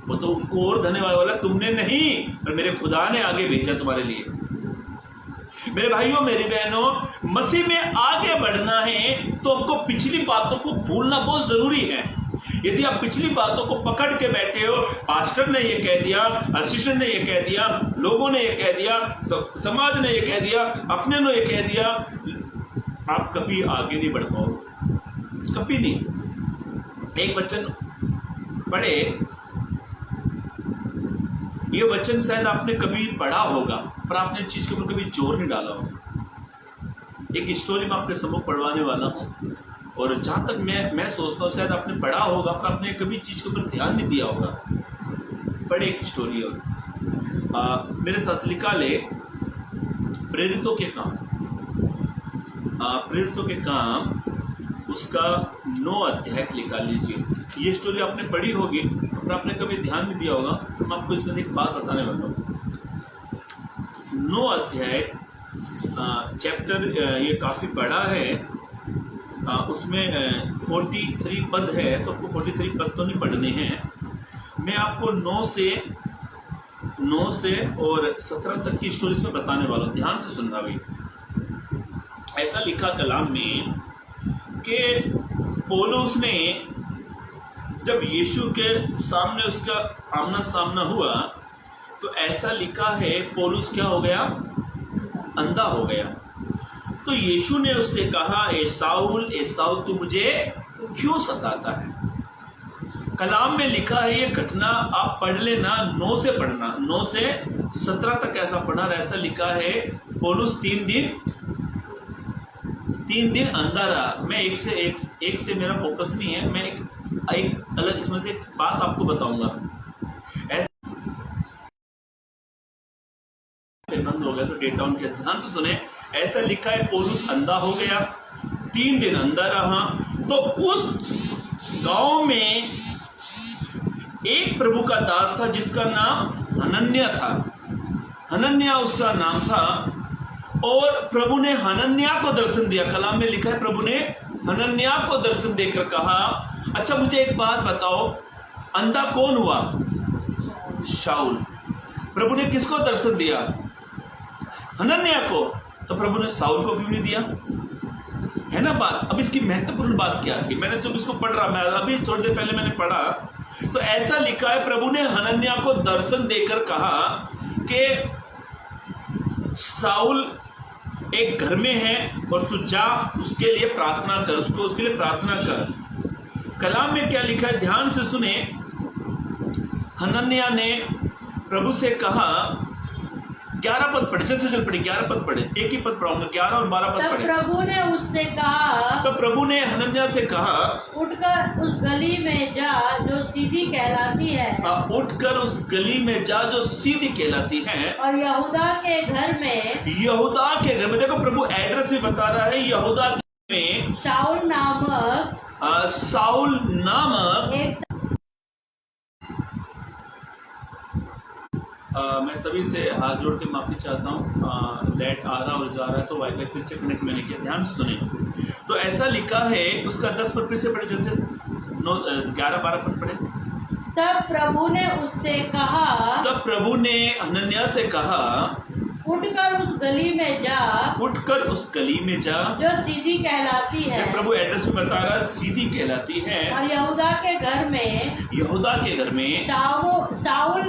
वो तो उनको और धन्यवाद बोला, तुमने नहीं, पर मेरे खुदा ने आगे भेजा तुम्हारे लिए। मेरे भाइयों मेरी बहनों, मसीह में आगे बढ़ना है तो हमको पिछली बातों को भूलना बहुत जरूरी है। यदि आप पिछली बातों को पकड़ के बैठे हो, पास्टर ने ये कह दिया, असिस्टेंट ने ये कह दिया, लोगों ने ये कह दिया, समाज ने ये कह दिया, अपने ने ये कह दिया, आप कभी आगे नहीं बढ़ पाओगे, कभी नहीं। एक वचन पढ़े, ये वचन शायद आपने कभी पढ़ा होगा, पर आपने इस चीज के ऊपर कभी जोर नहीं डाला होगा। एक स्टोरी मैं आपके सम्मुख पढ़वाने वाला हूँ, और जहाँ तक मैं सोचता हूँ शायद आपने पढ़ा होगा, पर आपने कभी चीज के ऊपर ध्यान नहीं दिया होगा। पढ़े एक स्टोरी, और मेरे साथ लिखा ले, प्रेरितों के काम, प्रेरितों के काम उसका 9 अध्याय लिखा लीजिए। ये स्टोरी आपने पढ़ी होगी, पर आपने कभी ध्यान नहीं दिया होगा, तो मैं आपको इसमें एक बात बताने वाला हूँ। 9 अध्याय चैप्टर, ये काफ़ी बड़ा है, उसमें 43 पद है, तो आपको 43 पद तो नहीं पढ़ने हैं। मैं आपको 9 से और 17 तक की स्टोरी इसमें बताने वाला हूँ, ध्यान से सुनना भाई। ऐसा लिखा कलाम में कि पौलुस ने जब यीशु के सामने उसका आमना सामना हुआ, तो ऐसा लिखा है पौलुस क्या हो गया? अंधा हो गया। तो यीशु ने उससे कहा, ए साउल तू मुझे क्यों सताता है? कलाम में लिखा है, ये घटना आप पढ़ लेना, 9 से पढ़ना, 9 से 17 तक ऐसा पढ़ना। ऐसा लिखा है पौलुस 3 दिन अंधा रहा। मैं एक से मेरा फोकस नहीं है, मैं एक अलग इसमें से बात आपको बताऊंगा। हो गया तो डेट डाउन किया, ध्यान से सुने। ऐसा लिखा है पौलुस अंधा हो गया, 3 दिन अंधा रहा। तो उस गांव में एक प्रभु का दास था जिसका नाम हनन्याह था। हनन्याह उसका नाम था, और प्रभु ने हनन्याह को दर्शन दिया। कलाम में लिखा है प्रभु ने हनन्याह को दर्शन देकर कहा, अच्छा मुझे एक बात बताओ, अंधा कौन हुआ? शाऊल। प्रभु ने किसको दर्शन दिया? हनन्याह को। तो प्रभु ने शाऊल को क्यों नहीं दिया? है ना बात। अब इसकी महत्वपूर्ण बात क्या थी? मैंने जब इसको पढ़ रहा, मैं अभी थोड़ी देर पहले मैंने पढ़ा, तो ऐसा लिखा है प्रभु ने हनन्याह को दर्शन देकर कहा कि शाऊल एक घर में है और तू जा उसके लिए प्रार्थना कर, उसके लिए प्रार्थना कर। कलाम में क्या लिखा है, ध्यान से सुने। हनन्याह ने प्रभु से कहा, 11 पद पढ़े, जल्द से जल्द पढ़े, 11 पद पढ़े, एक ही पद पढ़ाऊंगा, 11 और 12 पद पढ़े। प्रभु ने उससे कहा, तो प्रभु ने हनन्याह से कहा, उठकर उस गली में जा जो सीधी कहलाती है, उठकर उस गली में जा जो सीधी कहलाती है, और यहूदा के घर में, देखो प्रभु एड्रेस भी बता रहा है, यहूदा में शाऊल नामक साउल नामक एक मैं सभी से हाथ जोड़ के माफी चाहता हूँ, लाइट आ रहा और जा रहा है तो वाईफाई फिर से कनेक्ट मैंने किया, ध्यान से सुनिए। तो ऐसा लिखा है, उसका 10 पद फिर से पढ़े, जैसे 11-12 पद पढ़े। तब प्रभु ने उससे कहा, तब प्रभु ने हनन्याह से कहा, उठकर उस गली में जा, उठकर उस गली में जा, जो सीधी कहलाती है। ये प्रभु एड्रेस में बता रहा है, सीधी कहलाती है, और यहूदा के घर में, यहूदा के घर में साउल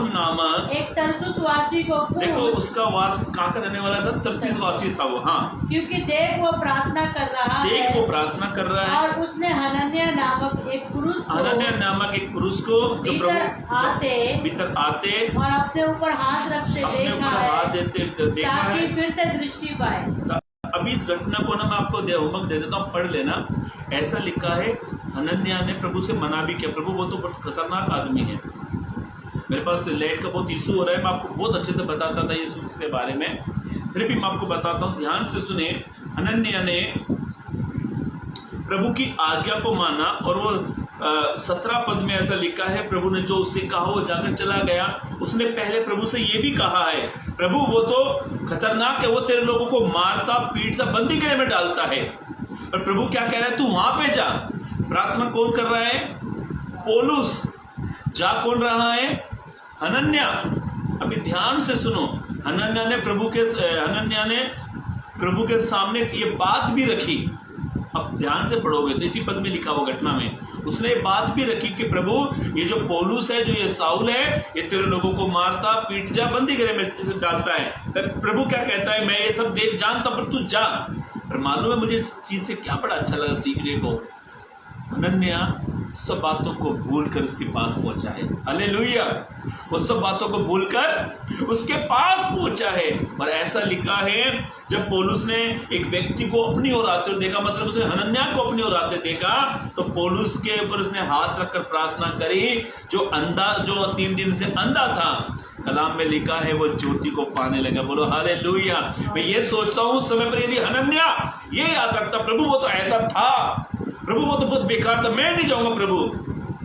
नामक एक तरसुस वासी को देखो पूछ, उसका वास कहाँ का रहने वाला था, तर्तीस वासी था वो। हाँ, क्योंकि देख वो प्रार्थना कर रहा देख है, वो प्रार्थना कर रहा है। और उसने हनन्याह नामक एक पुरुष को हनन्याह नामक एक पुरुष को जो भीतर भीतर आते और अपने ऊपर हाथ रखते अपने देखा ऊपर है, हाथ देते देखा ताकि है। फिर से दृष्टि पाए। अभी इस घटना को ना मैं आपको होमवर्क दे देता हूँ, पढ़ लेना। ऐसा लिखा है, हनन्याह ने प्रभु से मना भी किया, प्रभु वो तो बहुत खतरनाक आदमी है। मेरे पास लाइट का बहुत इशू हो रहा है, मैं आपको बहुत अच्छे से बताता था इसके बारे में, फिर भी मैं आपको बताता हूँ, ध्यान से सुने। हनन्याह ने प्रभु की आज्ञा को माना और वो 17 पद में ऐसा लिखा है, प्रभु ने जो उससे कहा वो जाकर चला गया। उसने पहले प्रभु से ये भी कहा है, प्रभु वो तो खतरनाक है, वो तेरे लोगों को मारता पीटता बंदी गृह में डालता है। पर प्रभु क्या कह रहा है, तू वहां पे जा। प्रार्थना कौन कर रहा है? पौलुस। जा कौन रहा है? हनन्याह। अभी ध्यान से सुनो, हनन्याह ने प्रभु के सामने ये बात भी रखी। अब ध्यान से पढ़ोगे तो इसी पद में लिखा हुआ घटना में उसने ये बात भी रखी कि प्रभु ये जो पौलुस है, जो ये साउल है, ये तेरे लोगों को मारता पीट जा बंदी गृह में डालता है। प्रभु क्या कहता है, मैं ये सब देख जानता पर तू जा। पर मालूम है मुझे इस चीज से क्या बड़ा अच्छा लगा सीखने को, हनन्याह सब बातों को भूलकर उसके पास पहुंचा है। हालेलुया। वो सब बातों को भूलकर उसके पास पहुंचा है। और ऐसा लिखा है, जब पौलुस ने एक व्यक्ति को अपनी ओर आते हुए देखा, मतलब उसने हनन्याह को अपनी ओर आते देखा, तो पौलुस के ऊपर उसने हाथ रखकर प्रार्थना करी। जो 3 दिन से अंधा था, कलाम में लिखा है वो ज्योति को पाने लगा। बोलो हालेलुया। मैं ये सोचता हूँ उस समय पर यदि हनन्याह ये याद रखता, प्रभु वो तो ऐसा था, प्रभु वो तो बहुत बेकार था, मैं नहीं जाऊंगा प्रभु,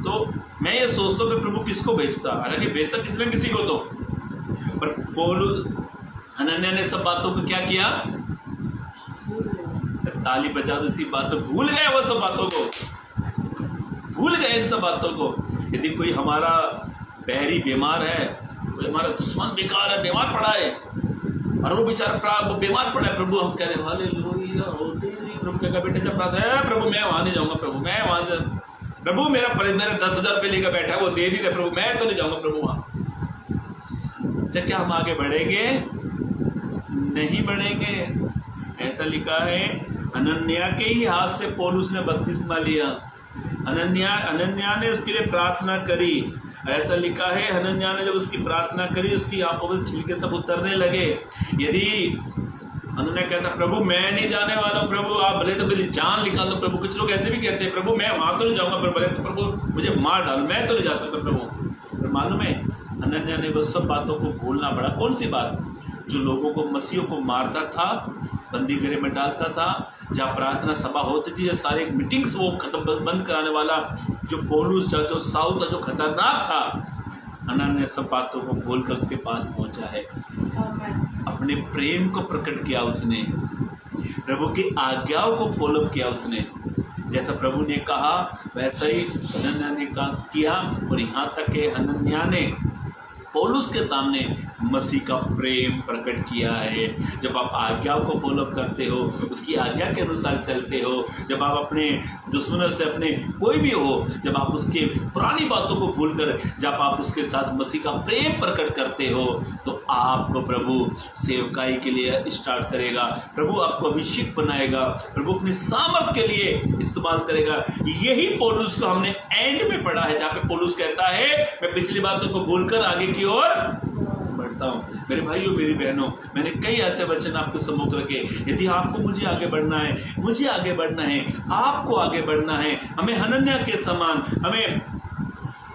तो मैं ये सोचता हूँ प्रभु किसको भेजता। हालांकि भेजता किसी न किसी को तो, पर पौलुस हनन्याह ने सब बातों को क्या किया, ताली बजा दो, सी बात भूल गए, वो सब बातों को भूल गए, इन सब बातों को। यदि कोई हमारा बैरी बीमार है, कोई हमारा दुश्मन बेकार है, बीमार पड़ा है, और वो बेचारा वो बीमार पड़ा है, प्रभु हम कह रहे हालेलुया होते ही, प्रभु क्या बेटे जब बात है, प्रभु मैं वहां नहीं जाऊंगा, प्रभु मैं वहां से, प्रभु मेरा 10,000 रुपये लेकर बैठा है, वो दे नहीं रहे, प्रभु मैं तो नहीं जाऊंगा प्रभु वहां। तो क्या हम आगे बढ़ेंगे? नहीं बढ़ेंगे। ऐसा लिखा है, हनन्याह के ही हाथ से पौलुस ने बपतिस्मा लिया। हनन्याह ने उसके लिए प्रार्थना करी। ऐसा लिखा है, हनन्याह ने जब उसकी प्रार्थना करी, उसकी आंखों से छिलके सब उतरने लगे। यदि हनन्याह कहता, प्रभु मैं नहीं जाने वाला, प्रभु आप भले तो मेरी जान निकाल दो प्रभु। कुछ लोग ऐसे भी कहते हैं, प्रभु मैं वहां तो नहीं जाऊंगा, पर भले तो प्रभु मुझे मार डाल, मैं तो नहीं जा सकता प्रभु। पर मालूम है, हनन्याह ने वो सब बातों को भूलना पड़ा। कौन सी बात? जो लोगों को, मसीहों को मारता था, बंदी गृह में डालता था, जहाँ प्रार्थना सभा होती थी, सारे मीटिंग्स वो खत्म बंद कराने वाला जो पौलुस था, जो साउल था, जो खतरनाक था, हनन्याह ने सब बातों को भूलकर उसके पास पहुंचा है। अपने प्रेम को प्रकट किया उसने, प्रभु की आज्ञाओं को फॉलो किया उसने। जैसा प्रभु ने कहा वैसा ही हनन्याह ने किया। और यहाँ तक कि हनन्याह ने पौलुस के सामने मसीह का प्रेम प्रकट किया है। जब आप आज्ञाओं को फॉलो करते हो, उसकी आज्ञा के अनुसार चलते हो, जब आप अपने दुश्मनों से, अपने कोई भी हो, जब आप उसके पुरानी बातों को भूलकर जब आप उसके साथ मसीह का प्रेम प्रकट करते हो, तो आपको प्रभु सेवकाई के लिए स्टार्ट करेगा, प्रभु आपको अभिषेक बनाएगा, प्रभु अपनी सामर्थ के लिए इस्तेमाल करेगा। यही पौलुस को हमने एंड में पढ़ा है, जहाँ पे पौलुस कहता है, मैं पिछली बातों को भूलकर आगे की ओर बढ़ता हूँ। मेरे भाइयों, मेरी बहनों, मैंने कई ऐसे वचन आपके सम्मुख रखे। यदि आपको मुझे आगे बढ़ना है, मुझे आगे बढ़ना है, आपको आगे बढ़ना है, हमें हनन्याह के समान, हमें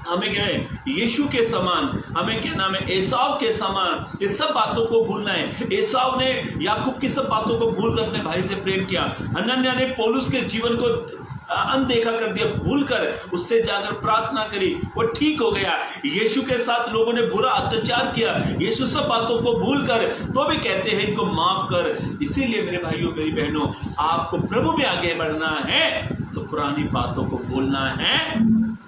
हमें क्या है, यीशु के समान, हमें क्या नाम है, एसाव के समान ये सब बातों को भूलना है। एसाव ने याकूब की सब बातों को भूलकर अपने भाई से प्रेम किया। हनन्याह ने पौलुस के जीवन को अनदेखा कर दिया, भूलकर उससे जाकर प्रार्थना करी, वो ठीक हो गया। यीशु के साथ लोगों ने बुरा अत्याचार किया, यीशु सब बातों को भूलकर तो भी कहते हैं इनको माफ कर। इसीलिए मेरे भाइयों मेरी बहनों, आपको प्रभु में आगे बढ़ना है तो पुरानी बातों को भूलना है।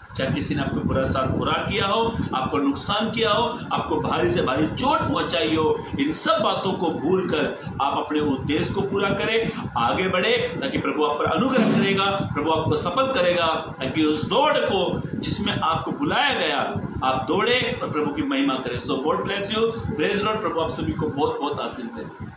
चाहे किसी ने आपको बुरा साथ बुरा किया हो, आपको नुकसान किया हो, आपको भारी से भारी चोट पहुंचाई हो, इन सब बातों को भूलकर आप अपने उद्देश्य को पूरा करें, आगे बढ़े, ताकि प्रभु आप पर अनुग्रह करेगा, प्रभु आपको सफल करेगा, ताकि उस दौड़ को जिसमें आपको बुलाया गया आप दौड़े और प्रभु की महिमा करें। So God bless you, praise Lord. प्रभु आप सभी को बहुत बहुत आशीष दे।